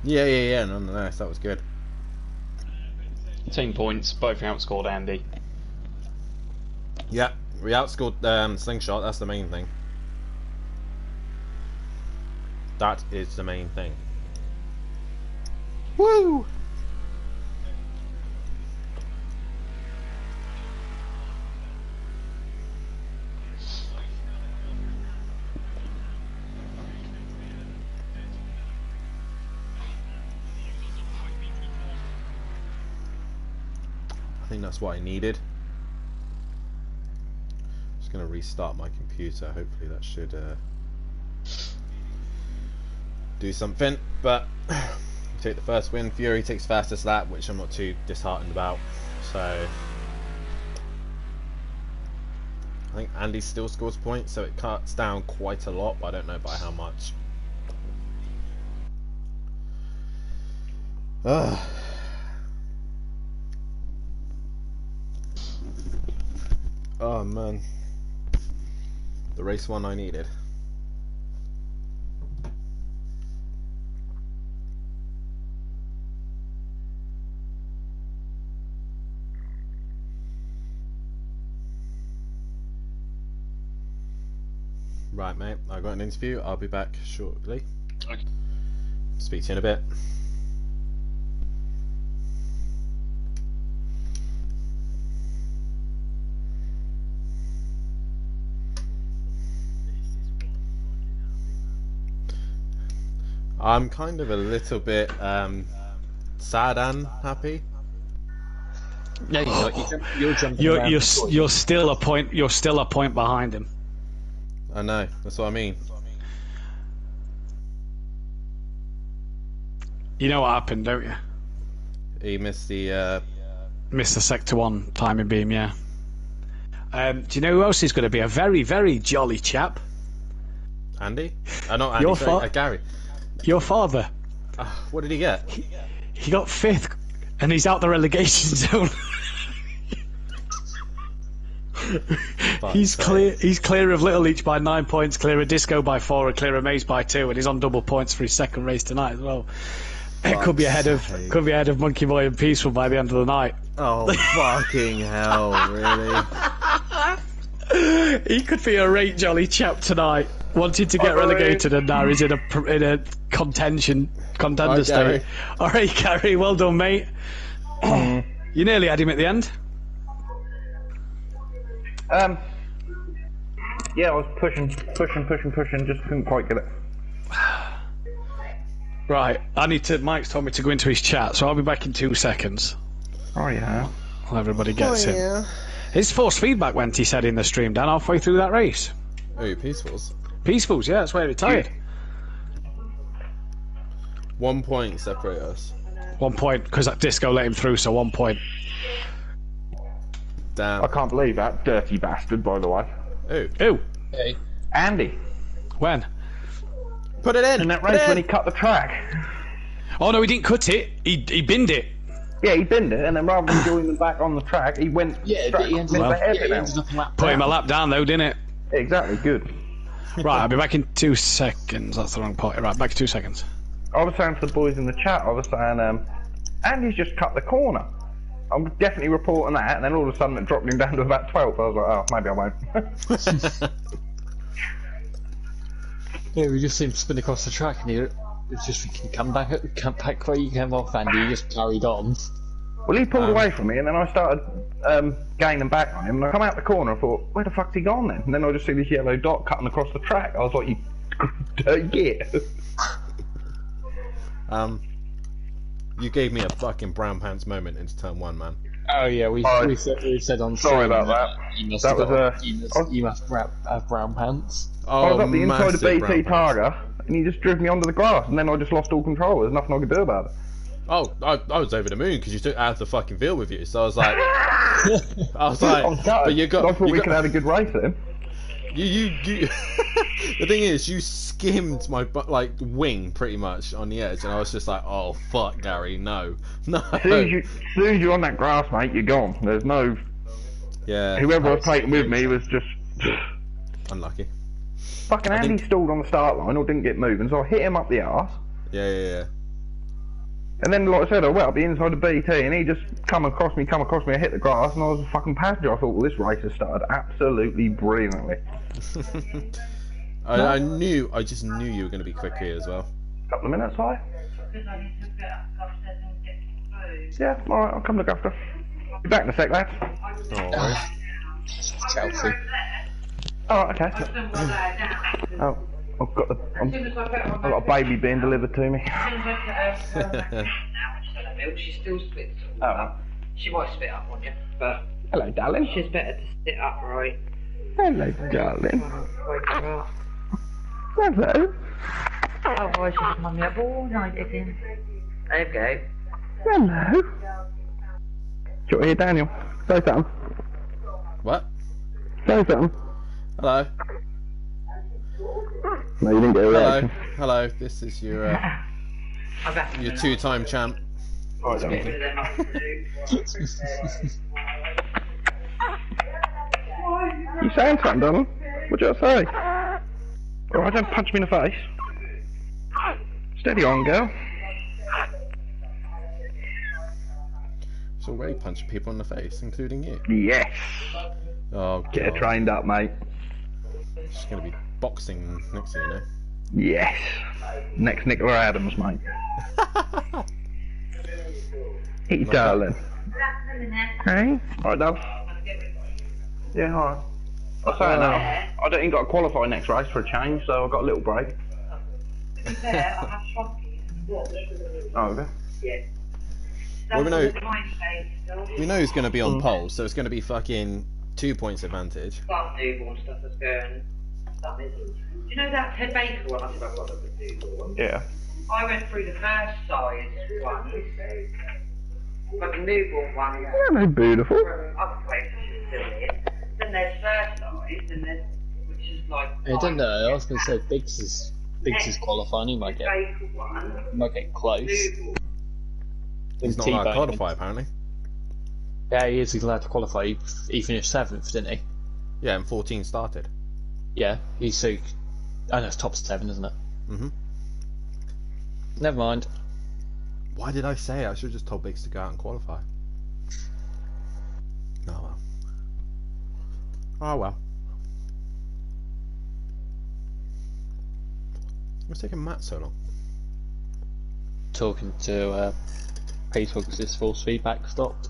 Yeah, nonetheless, that was good. 10 points, both outscored Andy. Yeah, we outscored Slingshot, that's the main thing. That is the main thing. Woo! I think that's what I needed. Just going to restart my computer. Hopefully that should do something. But take the first win. Fury takes fastest lap, which I'm not too disheartened about. So I think Andy still scores points, so it cuts down quite a lot, but I don't know by how much. Ugh. Oh man, the race one I needed. Right, mate, I got an interview. I'll be back shortly. Okay. Speak to you in a bit. I'm kind of a little bit sad and happy. Yeah, you're still a point. You're still a point behind him. I know. That's what I mean. You know what happened, don't you? He missed the Missed the sector 1 timing beam. Yeah. Do you know who else is going to be a very, very jolly chap? Andy. Not Andy. Your Sorry, Gary. Your father. What did he get? He got 5th, and he's out the relegation zone. He's clear of Little Leach by 9 points, clear of Disco by 4, and clear of Maze by 2, and he's on double points for his second race tonight as well. It could be ahead of Monkey Boy and Peaceful by the end of the night. Oh fucking hell! Really? He could be a right jolly chap tonight. Wanted to get relegated, and now he's in a contender state. All right, Gary, well done, mate. You nearly had him at the end. Yeah, I was pushing, just couldn't quite get it. Right, Mike's told me to go into his chat, so I'll be back in 2 seconds. Oh yeah. Well, everybody gets in. His force feedback went, he said in the stream, Dan, halfway through that race. Oh, Peacefuls. Peacefuls, yeah, that's why he retired. 1 point separate us. 1 point, because that disco let him through, so 1 point. Damn. I can't believe that dirty bastard, by the way. Who? Hey. Andy. When? Put it in! In that Put race it when he in! cut the track. Oh no, he didn't cut it. He binned it. Yeah, he binned it, and then rather than joining them back on the track, he went But he ended up, a lap Put him a down. lap down though, didn't it? Exactly, good. Right, I'll be back in 2 seconds. That's the wrong point. Right, back in 2 seconds. I was saying to the boys in the chat, I was saying, Andy's just cut the corner. I'm definitely reporting that, and then all of a sudden it dropped him down to about 12th. I was like, oh, maybe I won't. Yeah, we just seemed to spin across the track, and he was just thinking, come back where you came off, and he just carried on. Well, he pulled away from me, and then I started gaining back on him, and I come out the corner and I thought, where the fuck's he gone then? And then I just see this yellow dot cutting across the track. I was like, you dirty git. You gave me a fucking brown pants moment into turn 1, man. Oh yeah, we said on Sorry stream about that. You must That have was, you must have brown pants. Oh, I was up the inside of massive BT brown pants. Targa, and he just drove me onto the grass, and then I just lost all control. There's nothing I could do about it. Oh, I was over the moon because you took out the fucking field with you. So I was like, but you got. I thought you we got- could have a good race then. You the thing is, you skimmed my wing pretty much on the edge, and I was just like, oh fuck, Gary, no. As soon as you're on that grass, mate, you're gone. There's no. Yeah. Whoever I was taking with me was just. Unlucky. Fucking Andy stalled on the start line or didn't get moving, so I hit him up the arse. Yeah. And then, like I said, I went up the inside of BT, and he just come across me, I hit the grass, and I was a fucking passenger. I thought, well, this race has started absolutely brilliantly. I just knew you were going to be quick here as well. Couple of minutes, high. Yeah, alright, I'll come look after. Be back in a sec, lads. Oh, Chelsea. Oh, okay. Oh, I've got a baby being delivered to me. She still splits. Oh. She might spit up on you, but Hello, darling. she's better to sit upright. Hello, darling. Wake her up. Hello. Otherwise, she'll just mummy up all night again. There you go. Hello. Do you want to hear Daniel? Say something. What? Say something. Hello. No, you didn't get a reaction. Hello. This is your I'm back in your a minute. two-time champ. Alright, darling. Bit of them up to do. You saying something, darling? What did I say? Alright, don't punch me in the face. Steady on, girl. She's already punching people in the face, including you. Yes. Oh, Get her God. trained up, mate. She's going to be boxing next thing you know. Yes. Next Nicola Adams, mate. Hey, darling. Hey? Alright, Dad. Yeah, alright. I say now, I don't even got to qualify next race for a change, so I've got a little break. Oh, okay. Well, we know who's going to be on pole, so it's going to be fucking 2 points advantage. Some newborn stuff that's going. Some isn't. Do you know that Ted Baker one? I said I've got the newborn. Yeah. I went through the first size one, like a newborn one. Hello, beautiful. From other places it's still in. Then there's first size, and then which is like. I don't know. I was going to say Biggs is qualifying. He might Baker one. get close. Newborn. He's not allowed to qualify, apparently. Yeah, he is. He's allowed to qualify. He finished 7th, didn't he? Yeah, and 14 started. Yeah, he's so. I know it's top 7, isn't it? Mm-hmm. Never mind. Why did I say it? I should have just told Biggs to go out and qualify. Oh well. Oh well. What's taking Matt so long? Talking to people because his force feedback stopped.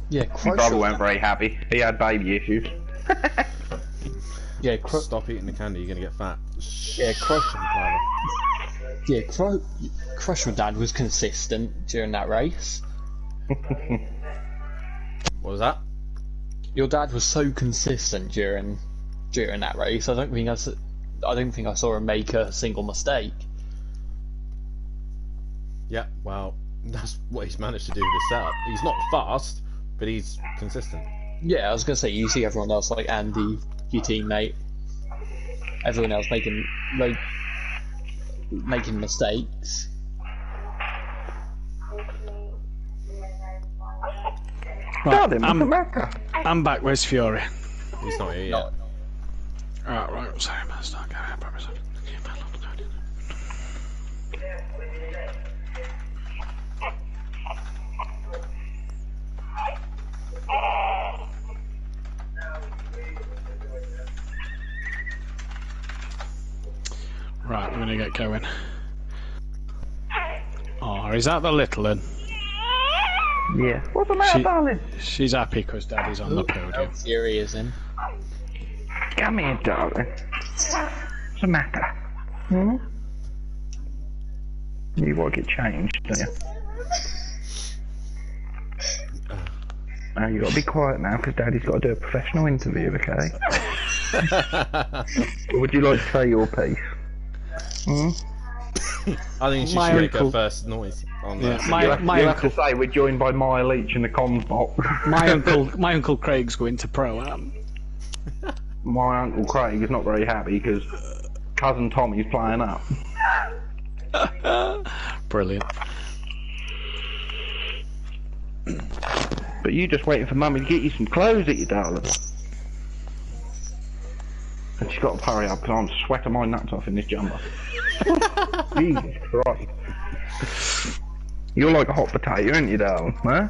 Yeah, My brother weren't very happy. He had baby issues. Yeah, Stop eating the candy, you're gonna get fat. Yeah, Crush. Father. Yeah, Crush with Dad was consistent during that race. What was that? Your dad was so consistent during that race. I don't think I saw him make a single mistake. Yeah, well, that's what he's managed to do with this setup. He's not fast, but he's consistent. Yeah, I was gonna say you see everyone else like Andy, your teammate, everyone else making mistakes. Right, What's the matter? I'm back. Where's Fury? He's not here yet. Right. Sorry, I'm gonna start going. I promise. Right, we're gonna get going. Oh, is that the little one? Yeah. What's the matter, darling? She's happy because Daddy's on the podium. Fury is in. Come here, darling. What's the matter? Hmm? You want to get changed, don't you? Now you got to be quiet now because Daddy's got to do a professional interview, okay? Would you like to say your piece? Hmm? I think she My should make her uncle- first noise on Yeah, that. my You have to uncle, say we're joined by Maya Leach in the comms box. my uncle Craig's going to Pro-Am. My Uncle Craig is not very happy because cousin Tommy's playing up. Brilliant. But you just waiting for Mummy to get you some clothes at you, darling. And she's got to hurry up because I'm sweating my nuts off in this jumper. Jesus Christ. You're like a hot potato, aren't you, darling? Huh?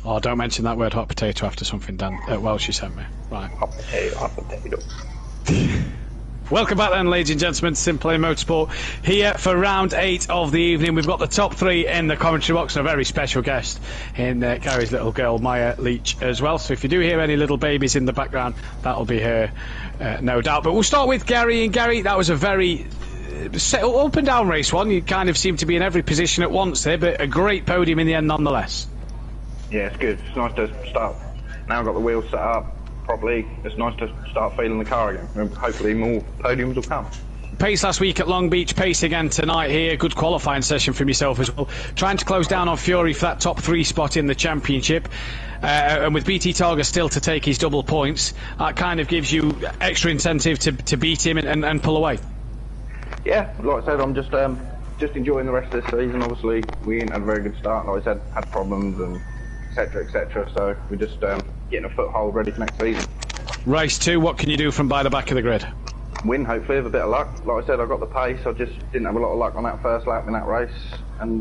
Oh, don't mention that word hot potato after something Dan Welsh sent me. Right. Hot potato, hot potato. Welcome back then, ladies and gentlemen, to Simplay Motorsport. Here for round 8 of the evening. We've got the top 3 in the commentary box and a very special guest in Gary's little girl, Maya Leach, as well. So if you do hear any little babies in the background, that'll be her, no doubt. But we'll start with Gary. And Gary, that was a very up and down race one. You kind of seem to be in every position at once there, but a great podium in the end nonetheless. Yeah, it's good. It's nice to start. Now I've got the wheels set up properly. It's nice to start feeling the car again. And hopefully more podiums will come. Pace last week at Long Beach, pace again tonight here. Good qualifying session from yourself as well. Trying to close down on Fury for that top 3 spot in the championship. And with BT Targa still to take his double points, that kind of gives you extra incentive to beat him and pull away. Yeah, like I said, I'm just enjoying the rest of this season. Obviously, we didn't have a very good start. Like I said, had problems and etc. etc. So we're just getting a foothold ready for next season. Race 2, what can you do from by the back of the grid? Win, hopefully, with a bit of luck. Like I said, I got the pace. I just didn't have a lot of luck on that first lap in that race. And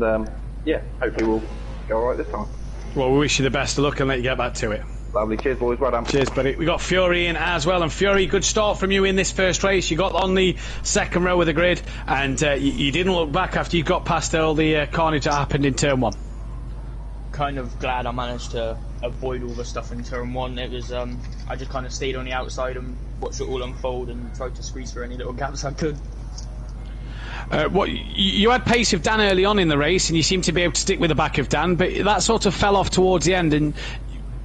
yeah, hopefully we'll go all right this time. Well, we wish you the best of luck and let you get back to it. Lovely. Cheers, boys. Well done. Cheers, buddy. We got Fury in as well, and Fury, good start from you in this first race. You got on the second row of the grid, and you didn't look back after you got past all the carnage that happened in turn 1. Kind of glad I managed to avoid all the stuff in turn 1. It was I just kind of stayed on the outside and watched it all unfold and tried to squeeze through any little gaps I could. You had pace of Dan early on in the race, and you seemed to be able to stick with the back of Dan, but that sort of fell off towards the end, and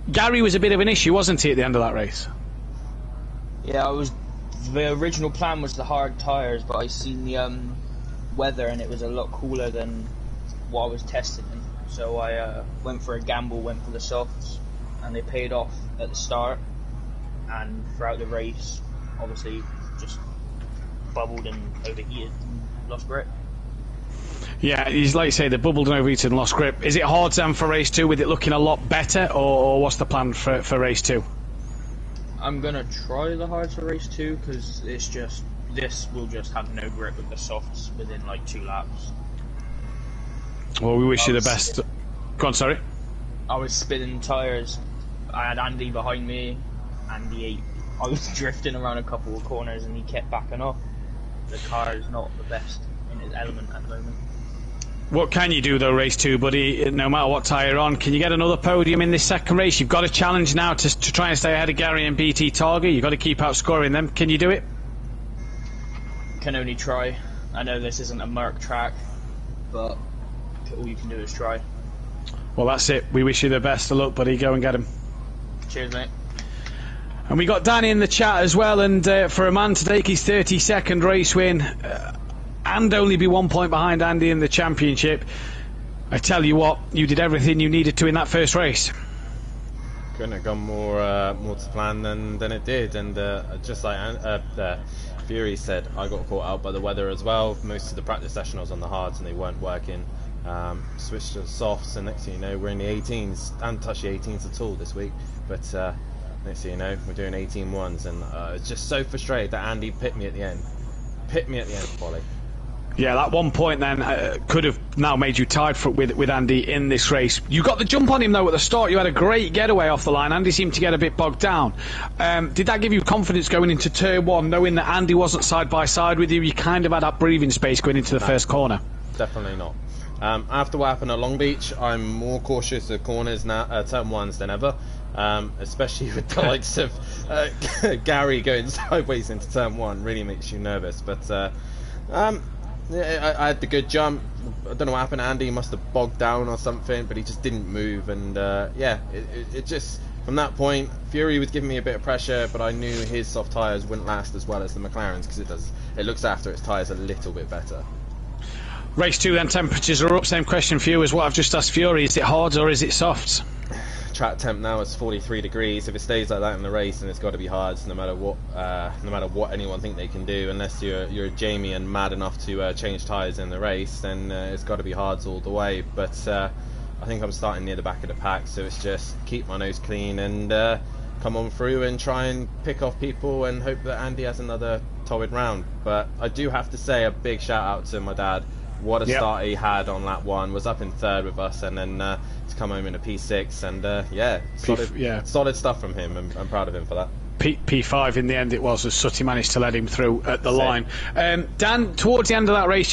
Gary was a bit of an issue, wasn't he, at the end of that race? Yeah, the original plan was the hard tyres, but I seen the weather and it was a lot cooler than what I was testing in. So I went for a gamble, went for the softs, and they paid off at the start. And throughout the race, obviously, just bubbled and overheated and lost grip. Yeah, he's like you say, they bubbled and overheated and lost grip. Is it hard then for race 2 with it looking a lot better, or what's the plan for race 2? I'm gonna try the hards for race 2 because this will just have no grip with the softs within like 2 laps. Well, we wish you the best. Go on, sorry. I was spinning tyres. I had Andy behind me. I was drifting around a couple of corners and he kept backing off. The car is not the best in its element at the moment. What can you do though, race 2, buddy? No matter what tyre you're on, can you get another podium in this second race? You've got a challenge now to try and stay ahead of Gary and BT Targa. You've got to keep outscoring them. Can you do it? Can only try. I know this isn't a Merc track, but all you can do is try. Well, that's it. We wish you the best of luck, buddy. Go and get him. Cheers, mate. And we got Danny in the chat as well, and for a man to take his 32nd race win, and only be 1 point behind Andy in the championship. I tell you what, you did everything you needed to in that first race. Couldn't have gone more to plan than it did, and just like Fury said, I got caught out by the weather as well. Most of the practice session I was on the hards and they weren't working. Switched to softs, and next thing you know, we're in the 18s. I haven't touched the 18s at all this week, but next thing you know, we're doing 18-1s, and I was just so frustrated that Andy pit me at the end. Polly. Yeah, that 1 point then could have now made you tied with Andy in this race. You got the jump on him though at the start. You had a great getaway off the line. Andy seemed to get a bit bogged down. Did that give you confidence going into turn 1, knowing that Andy wasn't side by side with you? You kind of had that breathing space going into the first corner. Definitely not. After what happened at Long Beach, I'm more cautious of corners now, turn 1s than ever, especially with the likes of Gary going sideways into turn 1. Really makes you nervous. But I had the good jump. I don't know what happened. Andy must have bogged down or something, but he just didn't move. And it just, from that point, Fury was giving me a bit of pressure, but I knew his soft tyres wouldn't last as well as the McLaren's, because it looks after its tyres a little bit better. Race 2 then, temperatures are up. Same question for you as what I've just asked Fury. Is it hard or is it soft? Track temp now is 43 degrees. If it stays like that in the race, then it's got to be hard, no matter what anyone think they can do. Unless you're Jamie and mad enough to change tyres in the race, then it's got to be hards all the way. But I think I'm starting near the back of the pack, so it's just keep my nose clean and come on through and try and pick off people and hope that Andy has another torrid round. But I do have to say a big shout out to my dad. What a start he had on lap 1. Was up in 3rd with us, and then to come home in a P6, and solid stuff from him. I'm proud of him for that. P5 in the end it was, as Sutty managed to let him through at the line. Dan, towards the end of that race,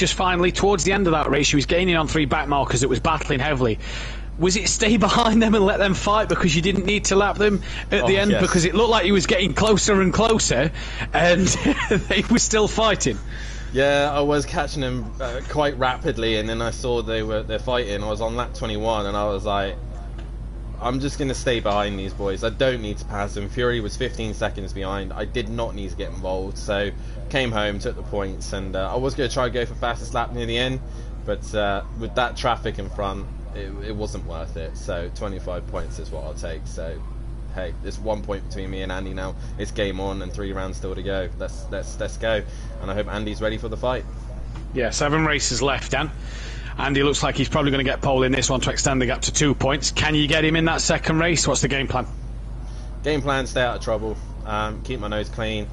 he was gaining on 3 back markers that was battling heavily. Was it stay behind them and let them fight because you didn't need to lap them at the end? Yes. Because it looked like he was getting closer and closer, and they were still fighting. Yeah, I was catching them quite rapidly, and then I saw they're fighting. I was on lap 21, and I was like, I'm just going to stay behind these boys. I don't need to pass them. Fury was 15 seconds behind. I did not need to get involved, so came home, took the points, and I was going to try to go for fastest lap near the end, but with that traffic in front, it wasn't worth it. So 25 points is what I'll take. So hey, there's 1 point between me and Andy now. It's game on and 3 rounds still to go. Let's go. And I hope Andy's ready for the fight. Yeah, 7 races left, Dan. Andy looks like he's probably going to get pole in this one to extend the gap to 2 points. Can you get him in that second race? What's the game plan? Game plan, stay out of trouble. Keep my nose clean.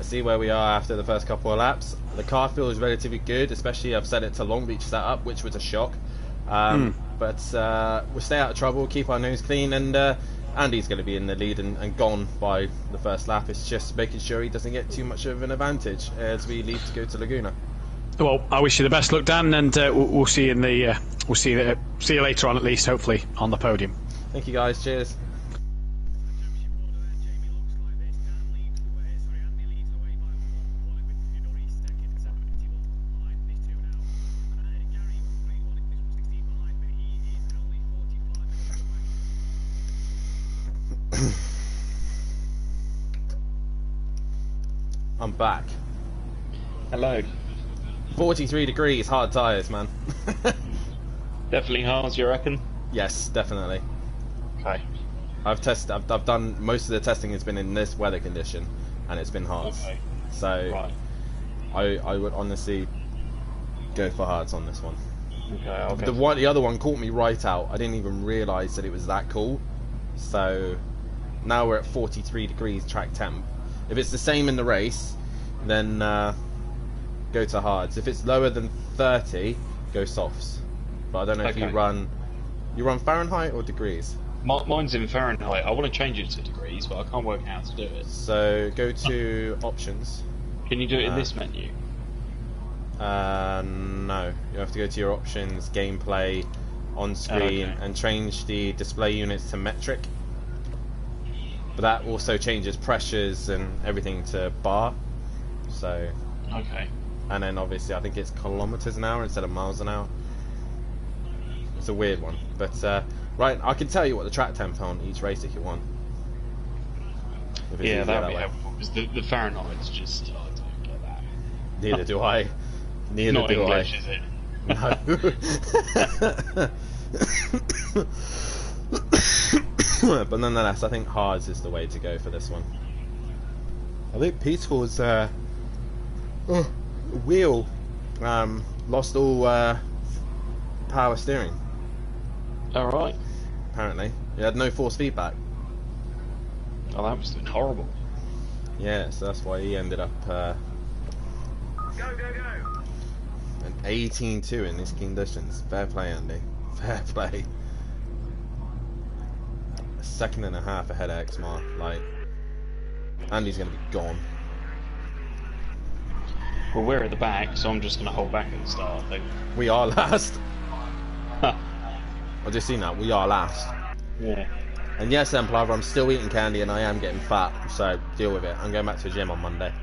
See where we are after the first couple of laps. The car feels relatively good, especially I've set it to Long Beach setup, which was a shock. But we'll stay out of trouble, keep our nose clean, and Andy's going to be in the lead and gone by the first lap. It's just making sure he doesn't get too much of an advantage as we leave to go to Laguna. Well, I wish you the best luck, Dan, and we'll see you in the see you later on, at least, hopefully on the podium. Thank you, guys. Cheers. I'm back. Hello. 43 degrees, hard tyres, man. Definitely hard, you reckon? Yes, definitely. Okay. I've done most of the testing has been in this weather condition, and it's been hard. Okay. So I would honestly go for hards on this one. Okay. The other one caught me right out. I didn't even realise that it was that cool. So now we're at 43 degrees track temp. If it's the same in the race, then go to hards. If it's lower than 30, go softs. But I don't know if you run Fahrenheit or degrees. Mine's in Fahrenheit. I want to change it to degrees, but I can't work out how to do it. So go to options. Can you do it in this menu? No. You have to go to your options, gameplay, on screen, and change the display units to metric. But that also changes pressures and everything to bar. So. Okay. And then obviously I think it's kilometers an hour instead of miles an hour. It's a weird one, but right, I can tell you what the track temp on each race if you want. Yeah, that would be helpful, because the Fahrenheit's just, I don't get that. Neither do I. Neither Not do English, I. is it? No. But nonetheless, I think hards is the way to go for this one. I think Peaceful's wheel lost all power steering. Alright. Apparently, he had no force feedback. Oh, that was horrible. Yeah, so that's why he ended up Go, go, go! an 18-2 in these conditions. Fair play, Andy. Fair play. A second and a half ahead of X-Mark. Like, Andy's going to be gone. Well, we're at the back, so I'm just going to hold back at the start, I think. We are last. I've just seen that. We are last. Yeah. And yes, Emplava, I'm still eating candy and I am getting fat, so deal with it. I'm going back to the gym on Monday.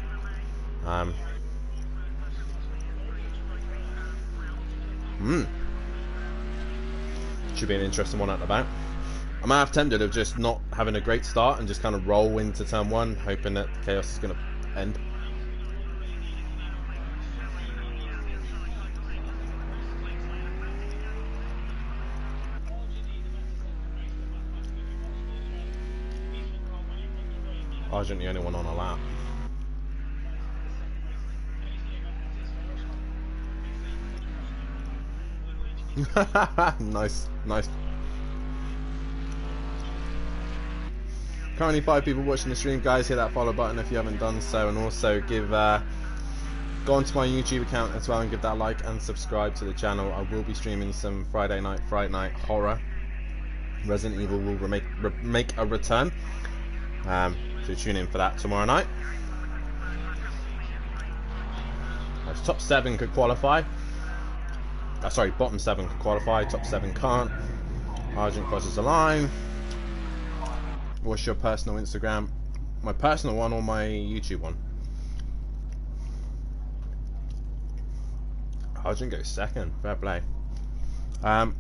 Should be an interesting one at the back. I'm half tempted of just not having a great start and just kind of roll into turn one, hoping that the chaos is going to end. Argent the only one on a lap. Nice, nice. Currently 5 people watching the stream, guys. Hit that follow button if you haven't done so, and also give go onto my YouTube account as well and give that a like and subscribe to the channel. I will be streaming some Friday night horror. Resident Evil will make a return. So tune in for that tomorrow night. Top 7 could qualify. Sorry, bottom 7 could qualify. Top 7 can't. Argent crosses the line. What's your personal Instagram? My personal one or my YouTube one? Argent goes second. Fair play. The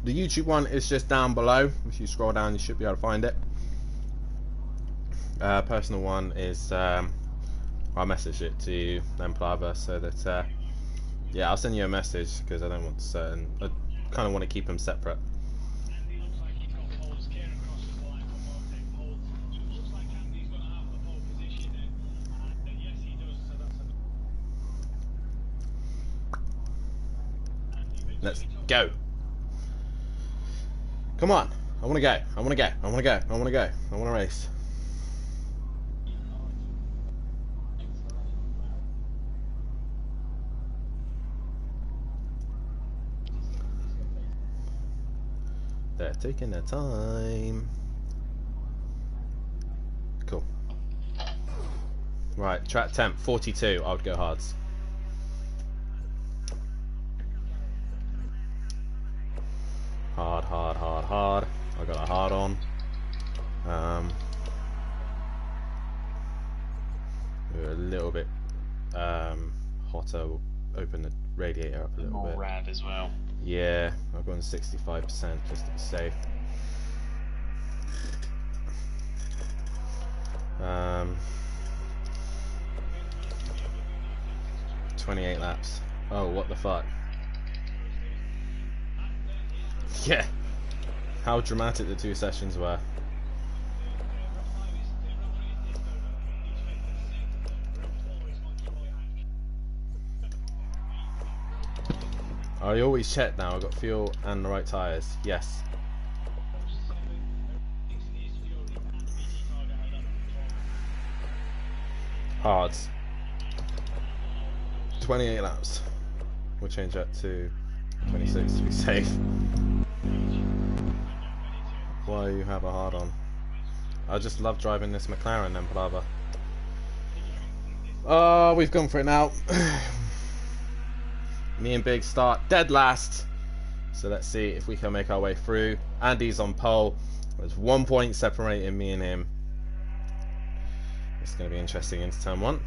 YouTube one is just down below. If you scroll down, you should be able to find it. Personal one is I'll message it to Emplava so that yeah, I'll send you a message because I don't want certain. I kind of want to keep them separate. Let's go. Come on. I want to go. I want to go. I want to go. I want to go. I want to race. They're taking their time. Cool. Right, track temp 42. I would go hards. Hard, hard, hard, hard. I got a hard on. We're a little bit hotter. We'll open the radiator up a little bit. More rad as well. Yeah, I've gone 65% just to be safe. 28 laps. Oh, what the fuck? Yeah. How dramatic the 2 sessions were. I always check now. I've got fuel and the right tyres. Yes. Hards. 28 laps. We'll change that to 26 to be safe. Why you have a hard on? I just love driving this McLaren then, Palava. Oh, we've gone for it now. Me and Big start dead last. So let's see if we can make our way through. Andy's on pole. There's 1 point separating me and him. It's going to be interesting into turn 1.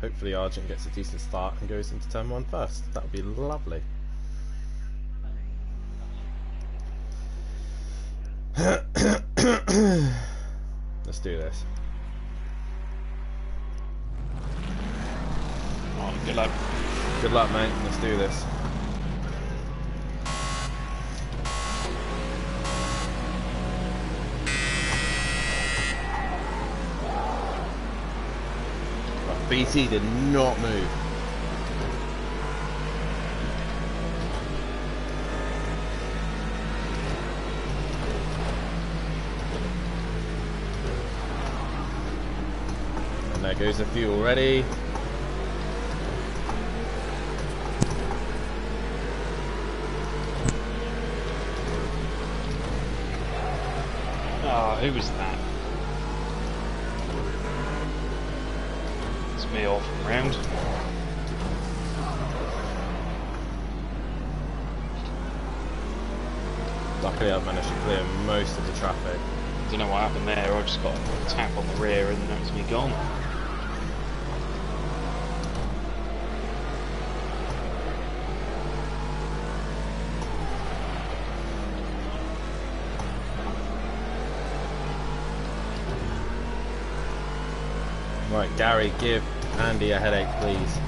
Hopefully Argent gets a decent start and goes into turn 1 first. That would be lovely. Let's do this. Oh, Good luck. Good luck, mate. Let's do this. Right, BT did not move. And there goes the fuel already. Oh, who was that? It's me off and round. Luckily I've managed to clear most of the traffic. I don't know what happened there, I just got a tap on the rear and that was me gone. Right, Gary, give Andy a headache, please.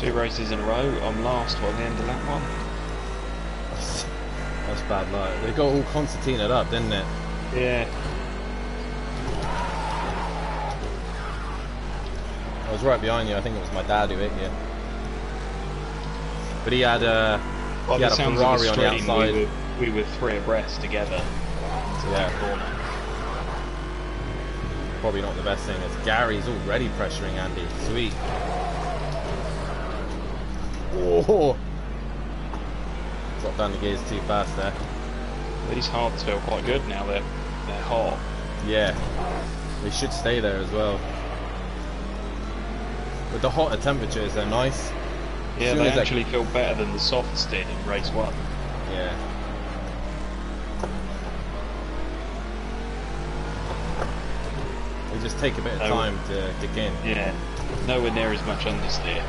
Two races in a row, I'm last by the end of that one. That's bad luck. They got all concertinaed up, didn't it? Yeah. I was right behind you. I think it was my dad who hit you. But he had a Ferrari on the outside. We were three abreast together. Yeah. Probably not the best thing. As Gary's already pressuring Andy. Sweet. Oh! Drop down the gears too fast there. These hards feel quite good now, they're hot. Yeah, they should stay there as well. With the hotter temperatures, they're nice. Yeah, they actually feel better than the softs did in race 1. Yeah. They just take a bit of time to kick in. Yeah, nowhere near as much understeer.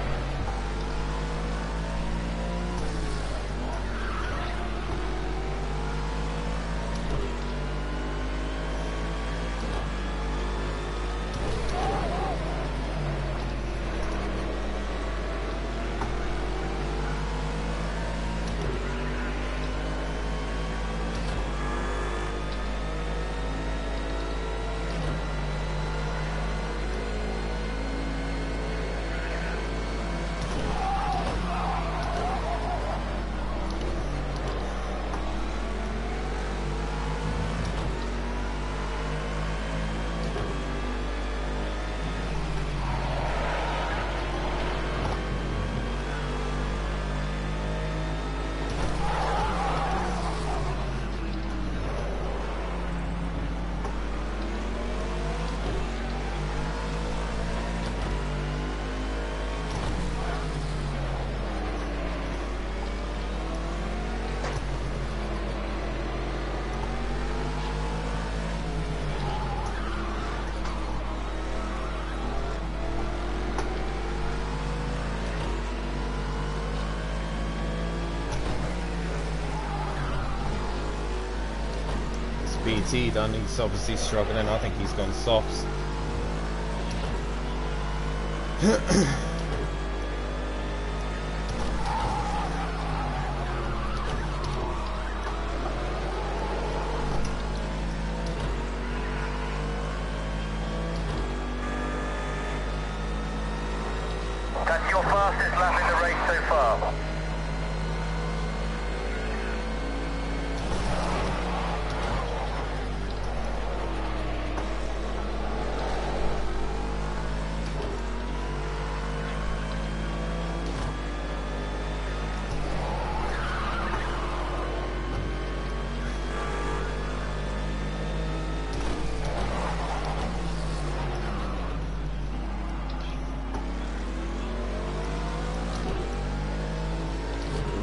BT done, he's obviously struggling. I think he's gone softs. That's your fastest lap in the race so far.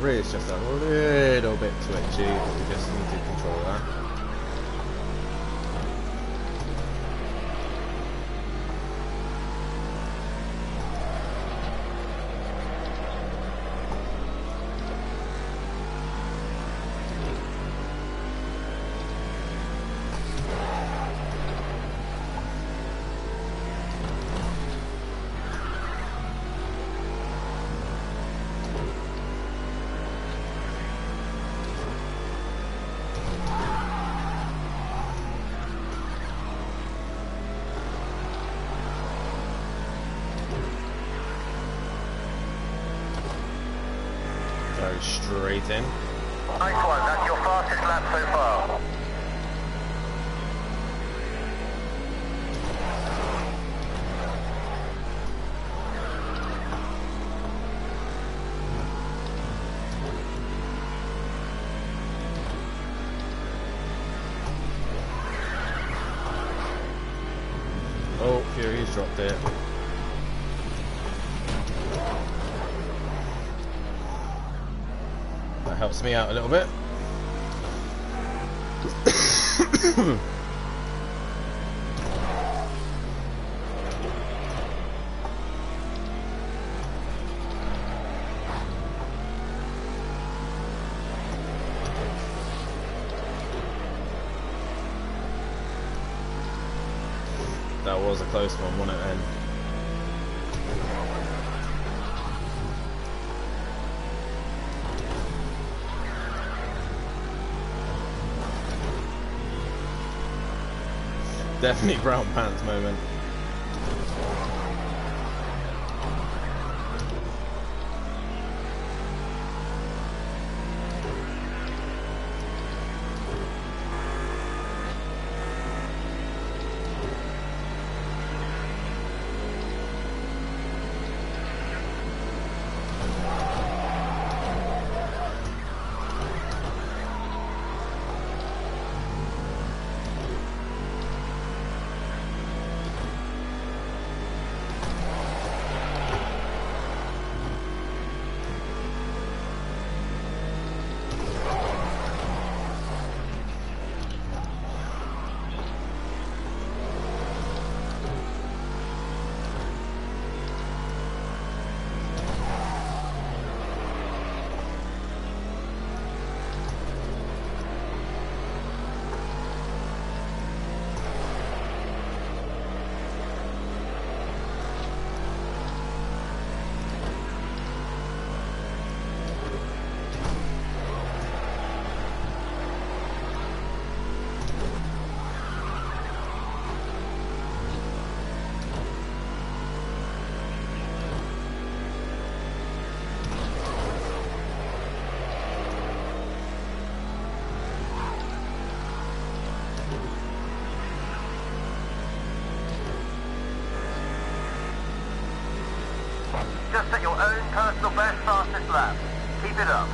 It's just a little bit twitchy, but we just need to control that. go straight in. Nice one, that's your fastest lap so far. Oh, Fury's dropped it. That helps me out a little bit. That was a close one, wasn't it, then? Definitely brown pants moment. Just at your own personal best fastest lap. Keep it up.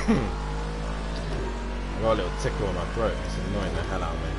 I got a little tickle in my throat. It's annoying the hell out of me.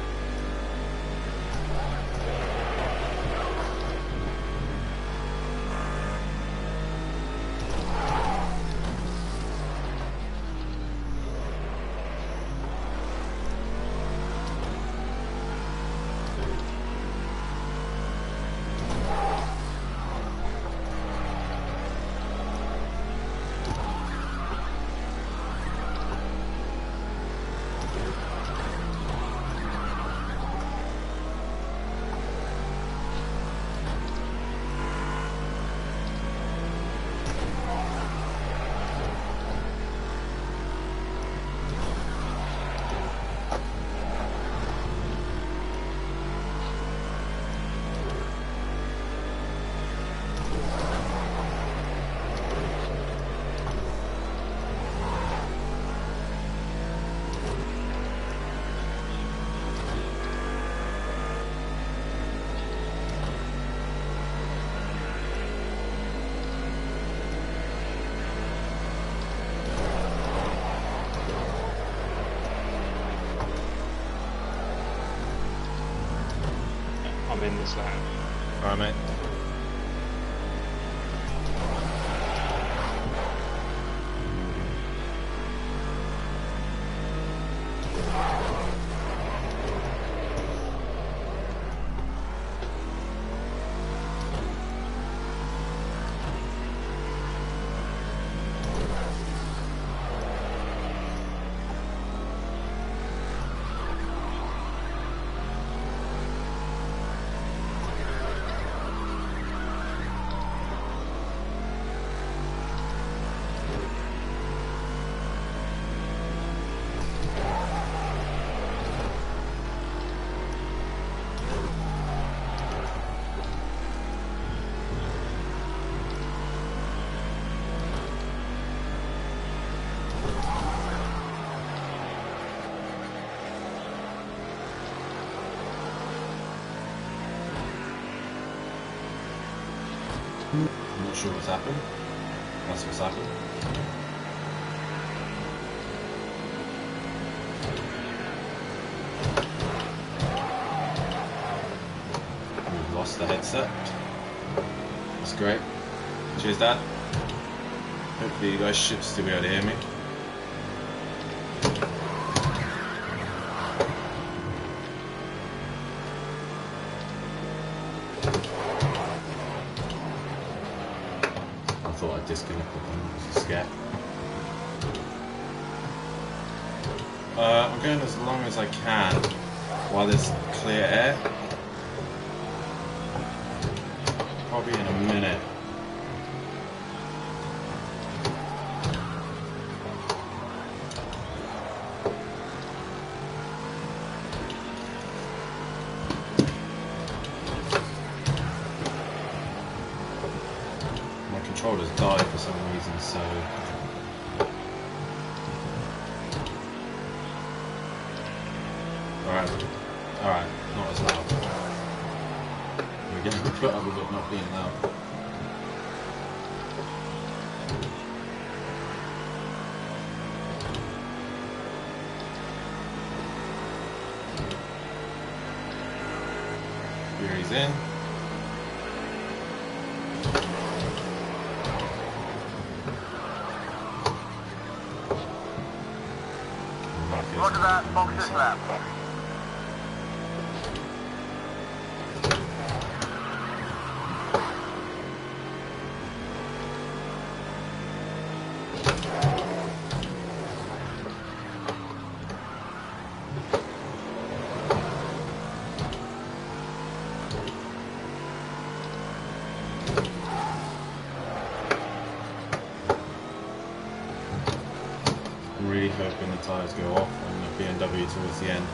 I'm in this lap. Alright, mate. I'm not sure what's happened. That's what's happened. We've lost the headset. That's great. Cheers, Dad. Hopefully you guys should still be able to hear me. I thought I'd disconnect the phone, it was a scare. I'm going as long as I can while there's clear air. Probably in a minute. My controller's died for some reason, so alright, not as loud. We're getting put up with it not being loud. Here he's in. Roger that, box this lap. I'm really hoping the tyres go off on the BMW towards the end.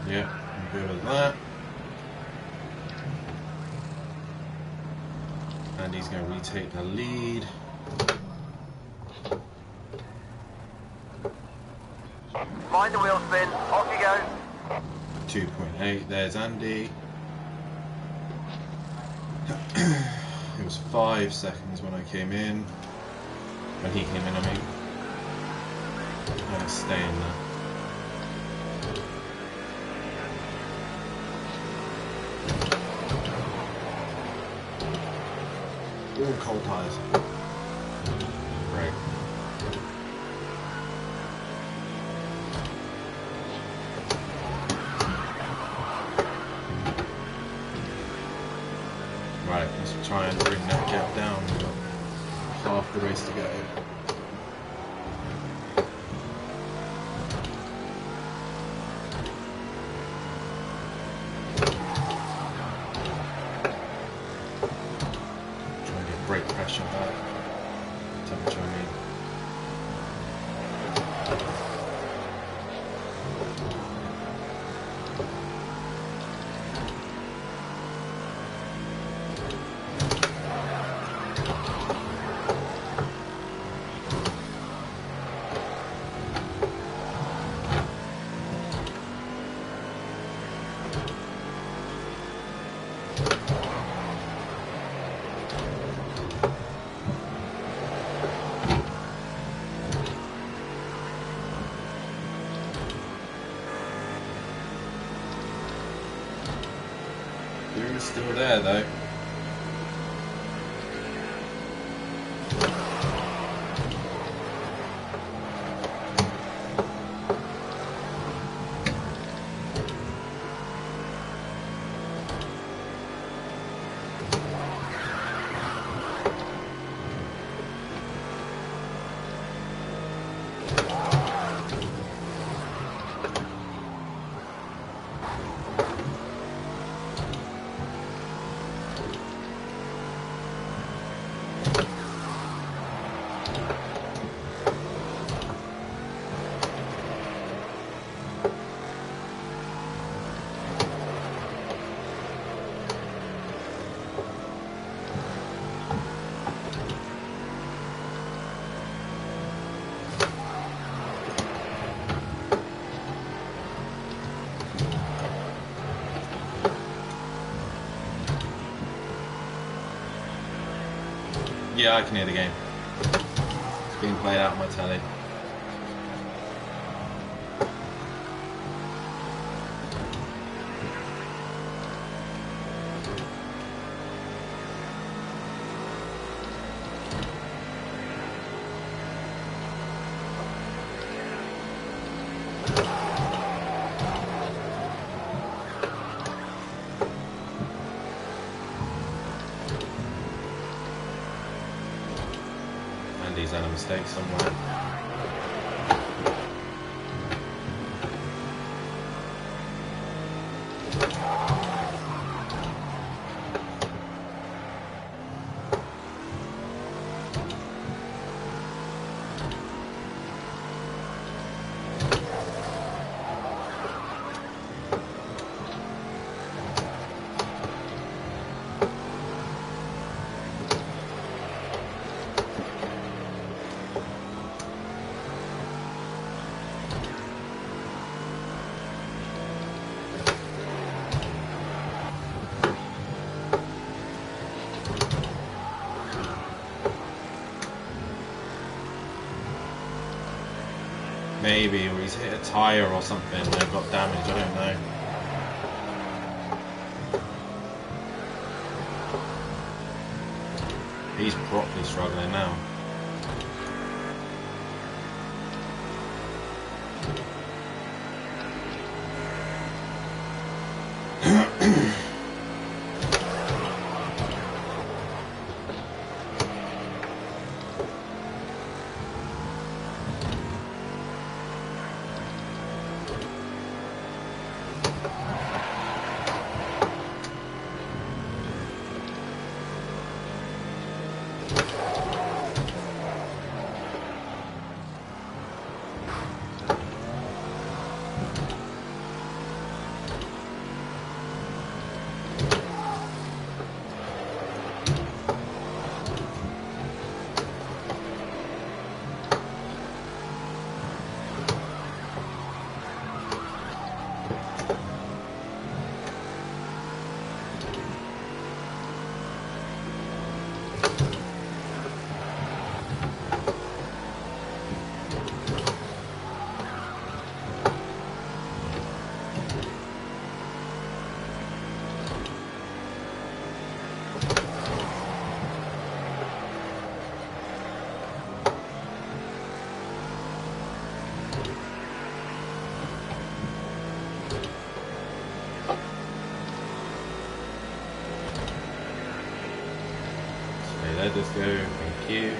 Yeah, I'm good with that. And he's going to retake the lead. Mind the wheel spin, off you go. 2.8, there's Andy. It was 5 seconds when I came in. When he came in, I mean. I'm going to stay in there. All cold tires. Great. Right, let's try and bring that gap down. We've got half the race to go. Brake pressure back, temperature I mean. You're still there though. Yeah, I can hear the game. It's being played out on my telly. Andy's had a mistake somewhere. Maybe, or he's hit a tyre or something and they've got damage, I don't know. He's properly struggling now. Let us go, thank you.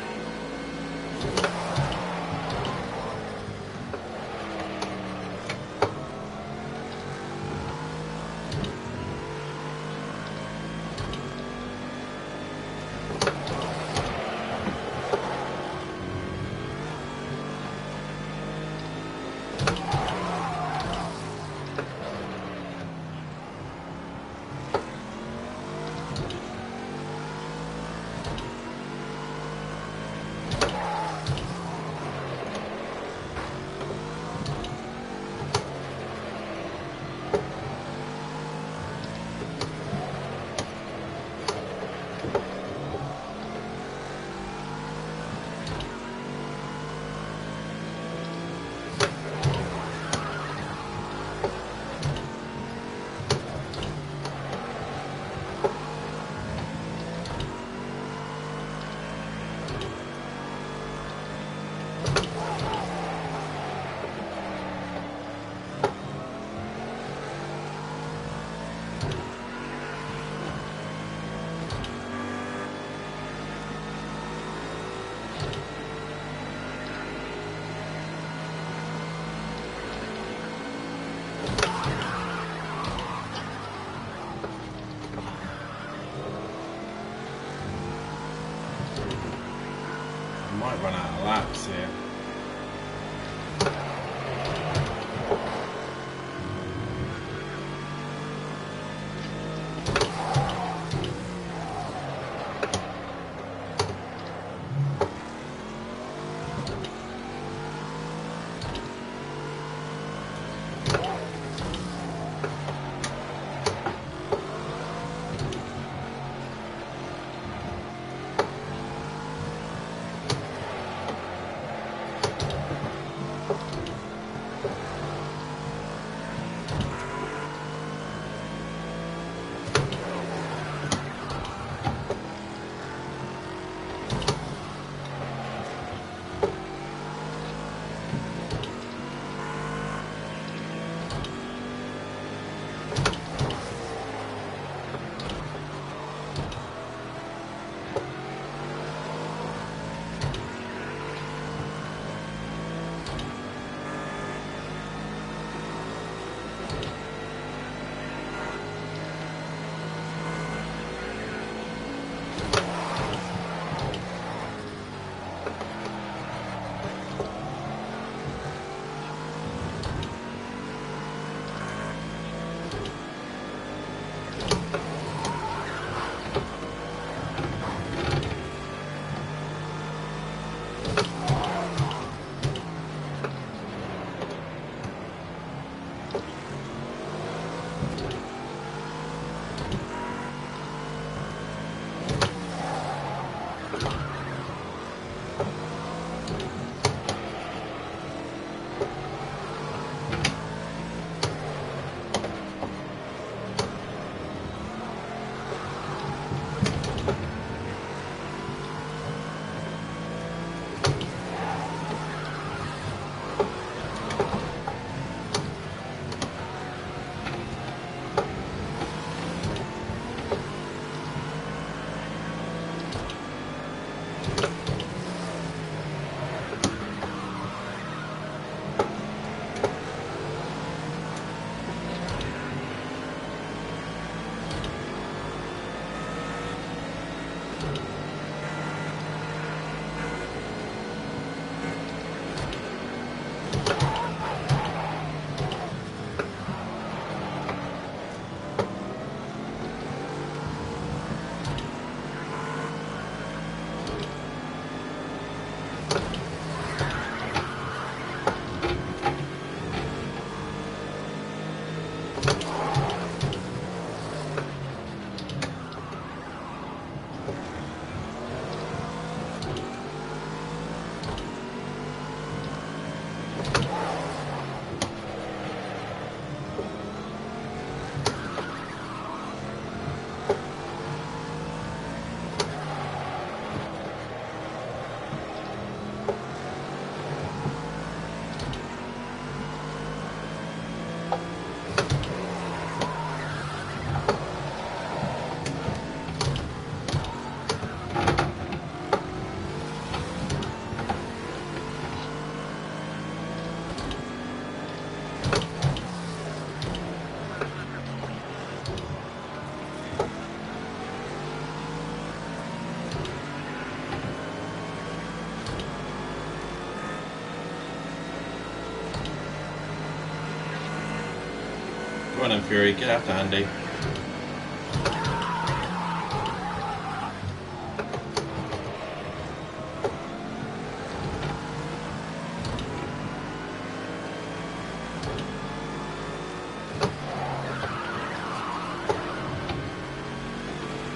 Go on then, Fury, get after Andy.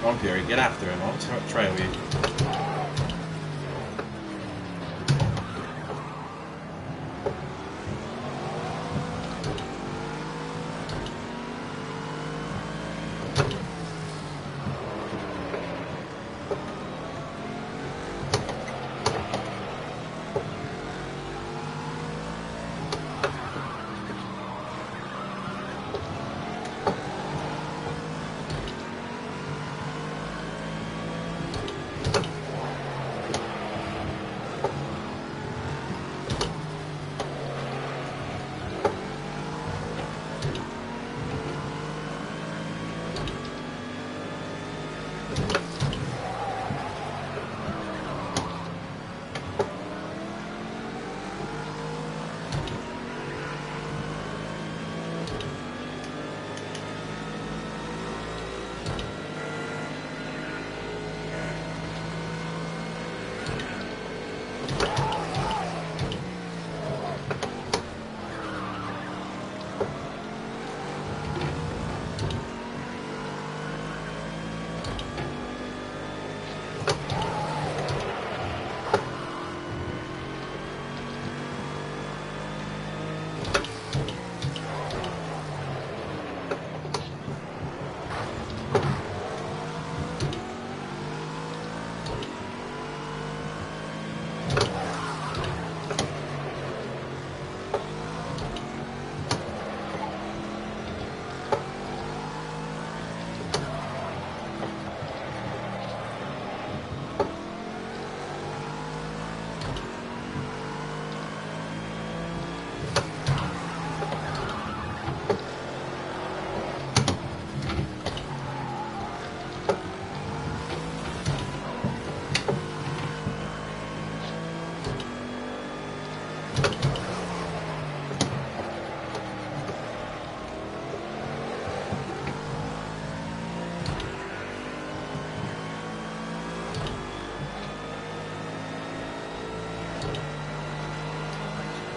Go on, Fury, get after him. I'll trail you.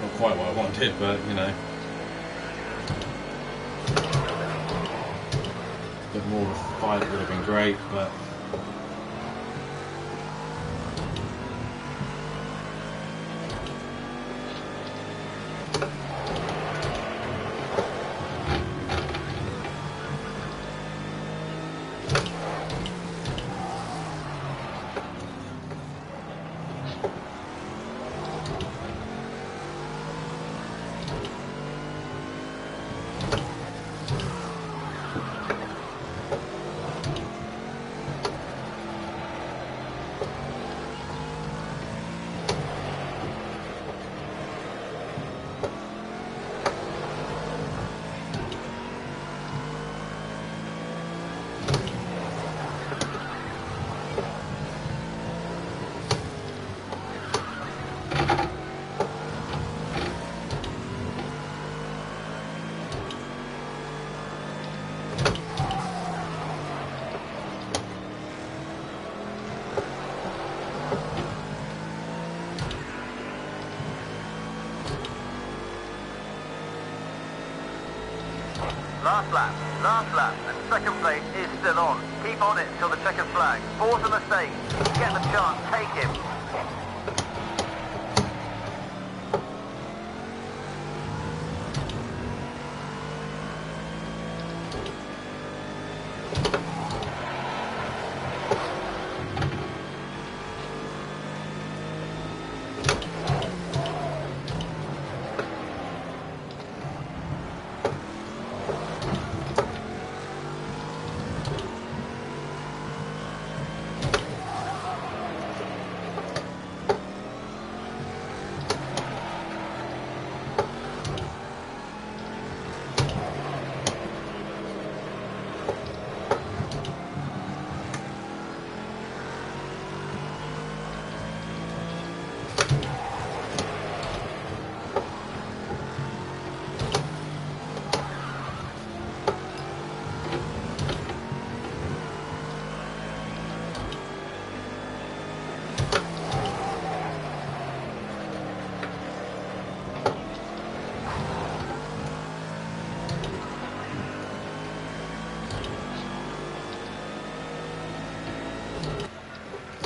Not quite what I wanted, but you know. more of a fight would have been great, but. Last lap, and second place is still on. Keep on it till the checkered flag. Force a mistake. Get the chance, take him.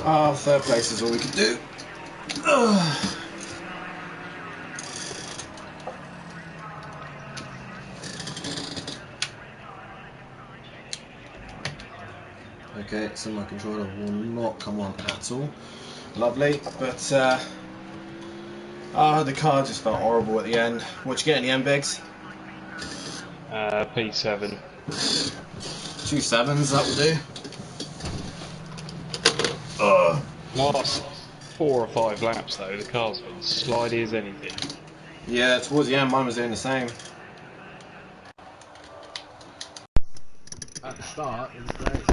Oh, third place is all we could do. Okay, so my controller will not come on at all. Lovely, but the car just felt horrible at the end. What'd you get in the end, Biggs? P7. 2 7s, that will do. Last 4 or 5 laps though, the car's been slidey as anything. Yeah, towards the end mine was doing the same. At the start, it was great.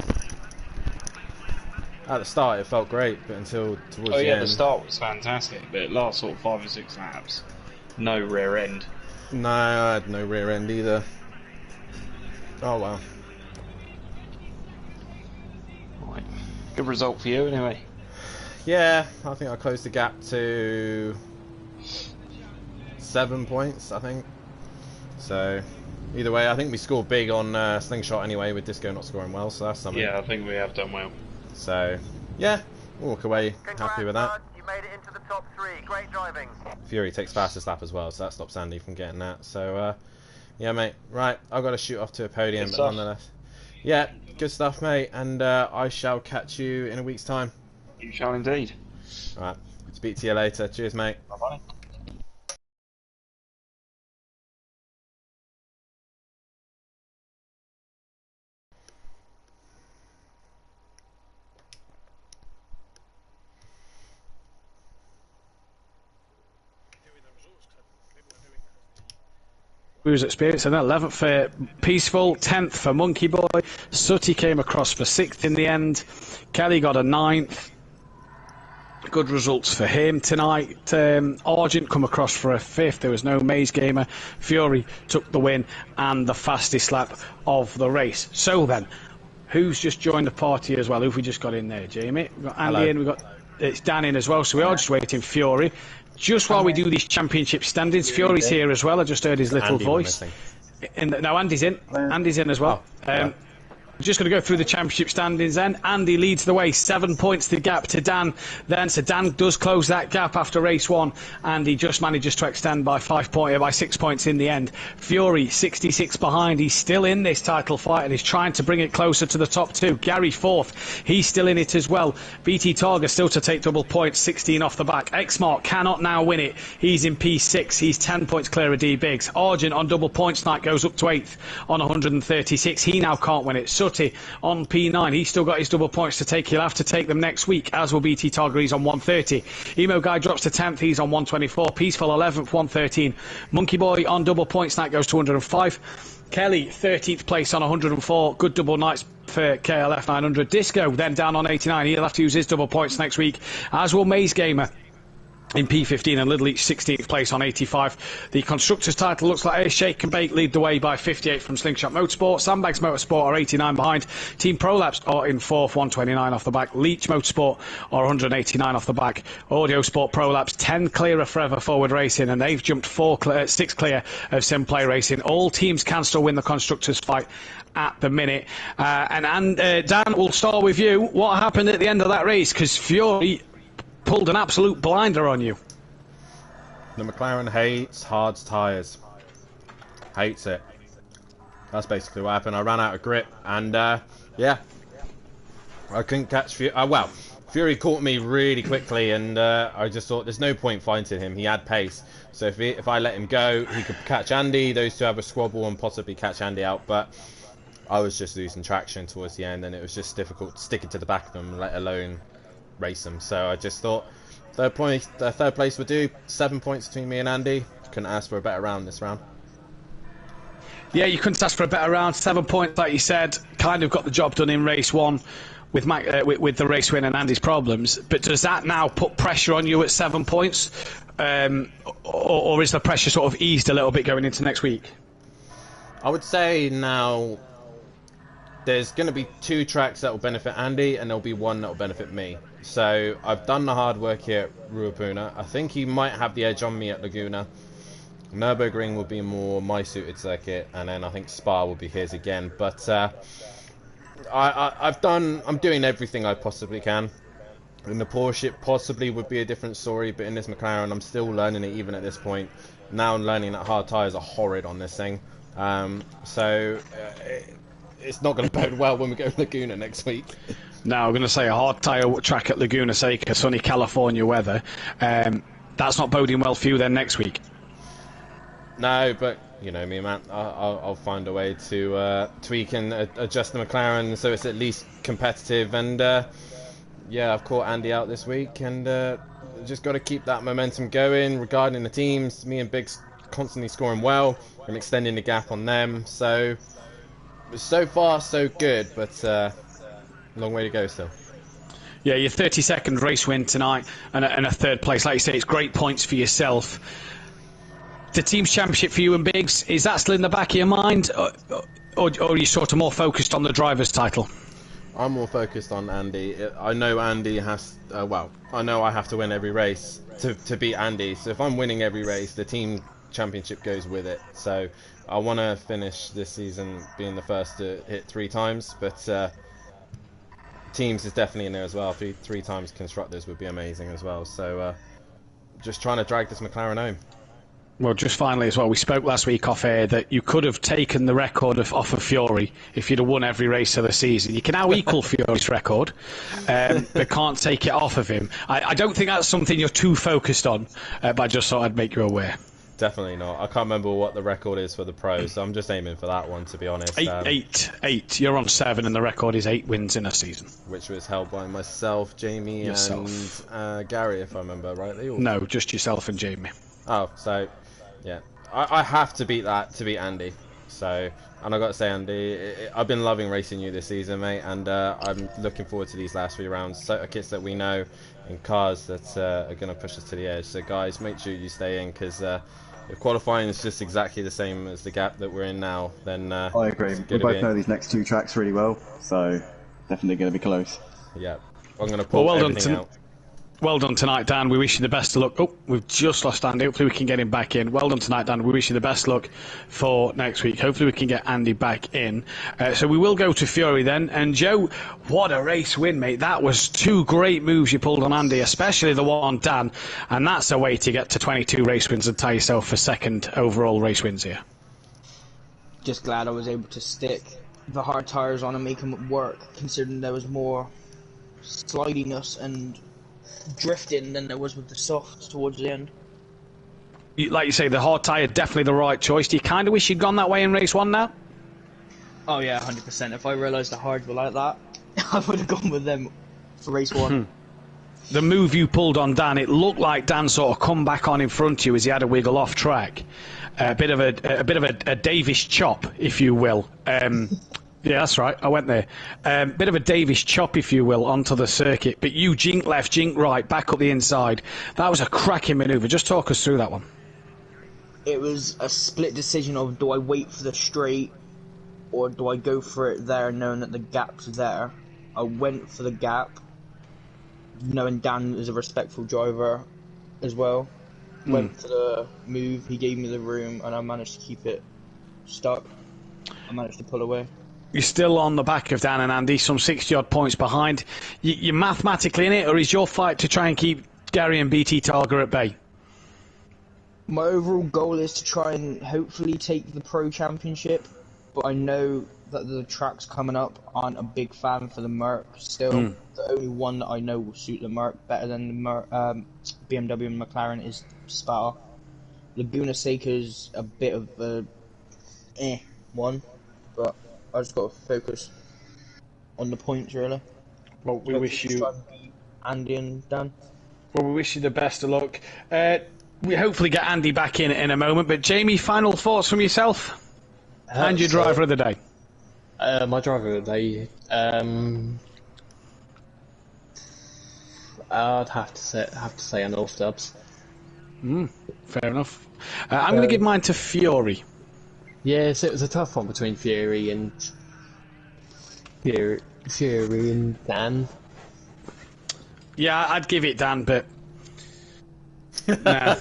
At the start it felt great, but until towards the end... the start was fantastic, but last sort of 5 or 6 laps, no rear end. No, I had no rear end either. Oh well. Right. Good result for you anyway. Yeah, I think I closed the gap to 7 points, I think. So, either way, I think we scored big on Slingshot anyway, with Disco not scoring well, so that's something. Yeah, I think we have done well. So, yeah, we'll walk away happy with that. Bud. You made it into the top 3. Great driving. Fury takes fastest lap as well, so that stops Andy from getting that. So, yeah, mate. Right, I've got to shoot off to a podium, but nonetheless. Yeah, good stuff, mate, and I shall catch you in a week's time. You shall indeed. Alright, speak to you later. Cheers, mate. Bye-bye. We was experiencing that. 11th for Peaceful, 10th for Monkey Boy. Sutty came across for 6th in the end. Kelly got a 9th. Good results for him tonight. Argent come across for a 5th. There was no Maze Gamer. Fury took the win and the fastest lap of the race. So then, who's just joined the party as well? Who've we just got in there, Jamie? We've got Andy in, we've got it's Dan in as well, so we are just waiting Fury. Just while we do these championship standings, Fury's here as well. I just heard his little voice. No, Andy's in. Andy's in as well. just going to go through the championship standings then. Andy leads the way, 7 points the gap to Dan then. So Dan does close that gap after race 1. Andy just manages to extend by 6 points in the end. Fury, 66 behind. He's still in this title fight and he's trying to bring it closer to the top 2. Gary 4th. He's still in it as well. BT Targa still to take double points, 16 off the back. Xmark cannot now win it. He's in P6. He's 10 points clear of D Biggs. Argent on double points night goes up to 8th on 136. He now can't win it. Sutty on P9. He's still got his double points to take. He'll have to take them next week, as will BT Targa. He's on 130. Emo Guy drops to 10th. He's on 124. Peaceful 11th, 113. Monkey Boy on double points night goes to 105. Kelly, 13th place on 104. Good double nights for KLF 900. Disco then down on 89. He'll have to use his double points next week, as will Maze Gamer in P15 and Little Each 16th place on 85. The Constructors title looks like Shake and Bake lead the way by 58 from Slingshot Motorsport. Sandbags Motorsport are 89 behind. Team Prolapse are in 4th, 129 off the back. Leech Motorsport are 189 off the back. Audio Sport Prolapse 10 clear of Forever Forward Racing, and they've jumped 6 clear of Simplay Racing. All teams can still win the Constructors fight at the minute. And Dan, we'll start with you. What happened at the end of that race? Because Fury pulled an absolute blinder on you. The McLaren hates hard tyres. Hates it. That's basically what happened. I ran out of grip and yeah, I couldn't catch Fury. Well, Fury caught me really quickly and I just thought there's no point fighting him. He had pace. So if I let him go, he could catch Andy. Those two have a squabble and possibly catch Andy out. But I was just losing traction towards the end and it was just difficult sticking to the back of them, let alone race them. So I just thought third place would do. 7 points between me and Andy. Couldn't ask for a better round this round. Yeah, you couldn't ask for a better round. 7 points, like you said, kind of got the job done in race 1 with with the race win and Andy's problems. But does that now put pressure on you at 7 points, or is the pressure sort of eased a little bit going into next week? I would say now there's going to be 2 tracks that will benefit Andy and there'll be 1 that will benefit me. So I've done the hard work here at Ruapuna. I think he might have the edge on me at Laguna. Nürburgring will be more my suited circuit, and then I think Spa will be his again. But I'm doing everything I possibly can. In the Porsche it possibly would be a different story, but in this McLaren I'm still learning it even at this point. Now I'm learning that hard tyres are horrid on this thing. It's not going to bode well when we go to Laguna next week. No, I'm going to say a hard tyre track at Laguna Seca, sunny California weather. That's not boding well for you then next week. No, but you know me, man. I'll find a way to tweak and adjust the McLaren so it's at least competitive. And yeah, I've caught Andy out this week, and just got to keep that momentum going. Regarding the teams, me and Biggs constantly scoring well and extending the gap on them. So far so good, but long way to go still. Yeah, your 32nd race win tonight and a 3rd place. Like you say, it's great points for yourself. The team's championship for you and Biggs, is that still in the back of your mind, or are you sort of more focused on the driver's title? I'm more focused on Andy. I know Andy has, I know I have to win every race to beat Andy. So if I'm winning every race, the team championship goes with it. So I want to finish this season being the first to hit 3 times, but teams is definitely in there as well. 3 times constructors would be amazing as well. So just trying to drag this McLaren home. Well, just finally as well, we spoke last week off air that you could have taken the record off of Fury if you'd have won every race of the season. You can now equal Fury's record, but can't take it off of him. I don't think that's something you're too focused on, but I just thought I'd make you aware. Definitely not. I can't remember what the record is for the pros, so I'm just aiming for that one, to be honest. Eight. You're on 7, and the record is 8 wins in a season. Which was held by myself, Jamie, and Gary, if I remember rightly. Or... No, just yourself and Jamie. Oh, so... Yeah, I have to beat that to beat Andy. So, and I got to say, Andy, I've been loving racing you this season, mate, and I'm looking forward to these last 3 rounds. Circuits that we know, and cars that are going to push us to the edge. So, guys, make sure you stay in, because if qualifying is just exactly the same as the gap that we're in now, then I agree. We both know these next 2 tracks really well, so definitely going to be close. Yeah, I'm going to pull everything out. Well done tonight, Dan. We wish you the best of luck. Oh, we've just lost Andy. Hopefully we can get him back in. Well done tonight, Dan. We wish you the best luck for next week. Hopefully we can get Andy back in. So we will go to Fury then. And Joe, what a race win, mate. That was 2 great moves you pulled on Andy, especially the one on Dan. And that's a way to get to 22 race wins and tie yourself for 2nd overall race wins here. Just glad I was able to stick the hard tyres on and make them work, considering there was more slidiness and drifting than there was with the softs towards the end. Like you say, the hard tyre, definitely the right choice. Do you kind of wish you'd gone that way in race 1 now? Oh yeah, 100%. If I realised the hards were like that, I would have gone with them for race 1. The move you pulled on Dan, it looked like Dan sort of come back on in front of you as he had a wiggle off track. A bit of a Davis chop, if you will. Yeah, that's right. I went there. Bit of a Davis chop, if you will, onto the circuit. But you jink left, jink right, back up the inside. That was a cracking manoeuvre. Just talk us through that one. It was a split decision of, do I wait for the straight or do I go for it there knowing that the gap's there? I went for the gap, knowing Dan is a respectful driver as well. Went for the move, he gave me the room, and I managed to keep it stuck. I managed to pull away. You're still on the back of Dan and Andy, some 60-odd points behind. You're mathematically in it, or is your fight to try and keep Gary and BT Targa at bay? My overall goal is to try and hopefully take the Pro Championship, but I know that the tracks coming up aren't a big fan for the Merc still. The only one that I know will suit the Merc better than the BMW and McLaren is Spa. Laguna Seca's a bit of a one, but I just got to focus on the points, really. Well, we wish you... Try and beat Andy and Dan. Well, we wish you the best of luck. We hopefully get Andy back in a moment, but Jamie, final thoughts from yourself? And your driver of the day? My driver of the day... I'd have to say an North Dubs. Fair enough. I'm going to give mine to Fury. Yes, it was a tough one between Fury and Dan. Yeah, I'd give it Dan, but nah,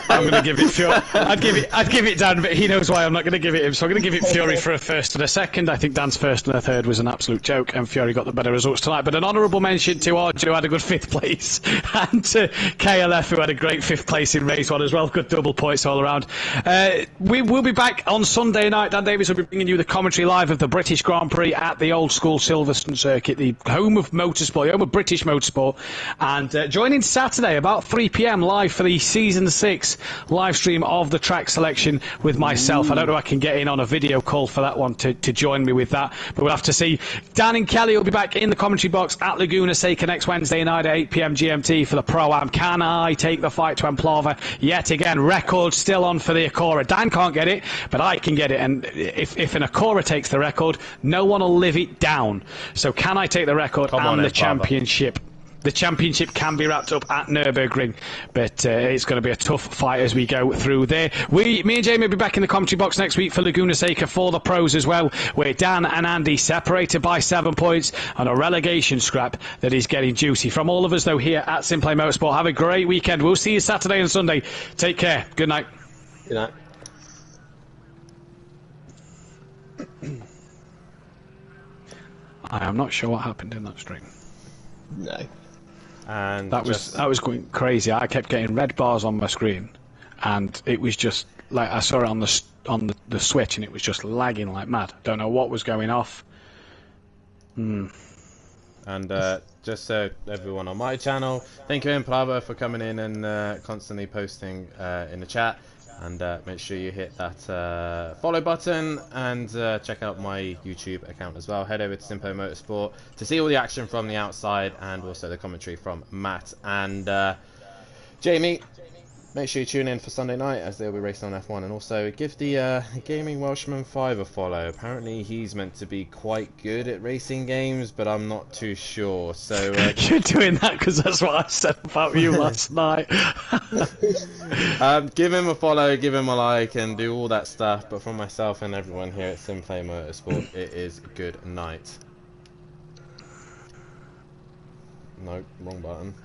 I'm going to give it Fury. I'd give it Dan, but he knows why I'm not going to give it him. So I'm going to give it Fury for a 1st and a 2nd. I think Dan's 1st and a 3rd was an absolute joke, and Fury got the better results tonight. But an honourable mention to Arjo, who had a good 5th place, and to KLF, who had a great 5th place in race 1 as well. Good double points all around. We will be back on Sunday night. Dan Davis will be bringing you the commentary live of the British Grand Prix at the old school Silverstone circuit, the home of motorsport, the home of British motorsport. And joining Saturday about 3 PM live for the Season 6 live stream of the track selection with myself. I don't know if I can get in on a video call for that one to join me with that, but we'll have to see. Dan and Kelly will be back in the commentary box at Laguna Seca next Wednesday night at 8 PM GMT for the Pro-Am. Can I take the fight to Emplava? Yet again, record still on for the Acura. Dan can't get it, but I can get it, and if an Acura takes the record, no one will live it down. So can I take the record and the championship? The championship can be wrapped up at Nürburgring, but it's going to be a tough fight as we go through there. Me and Jamie will be back in the commentary box next week for Laguna Seca for the pros as well, where Dan and Andy separated by 7 points on a relegation scrap that is getting juicy. From all of us, though, here at Simplay Motorsport, have a great weekend. We'll see you Saturday and Sunday. Take care. Good night. Good night. I am not sure what happened in that stream. No. And that was going crazy. I kept getting red bars on my screen, and it was just like I saw it on the switch, and it was just lagging like mad. Don't know what was going off. And just so everyone on my channel, thank you Emplava for coming in and constantly posting in the chat. And make sure you hit that follow button, and check out my YouTube account as well. Head over to Simplay Motorsport to see all the action from the outside, and also the commentary from Matt and Jamie. Make sure you tune in for Sunday night as they'll be racing on F1, and also give the Gaming Welshman 5 a follow. Apparently he's meant to be quite good at racing games, but I'm not too sure. So you're doing that because that's what I said about you last night. Give him a follow, give him a like, and do all that stuff. But from myself and everyone here at Simplay Motorsport, it is good night. No, wrong button.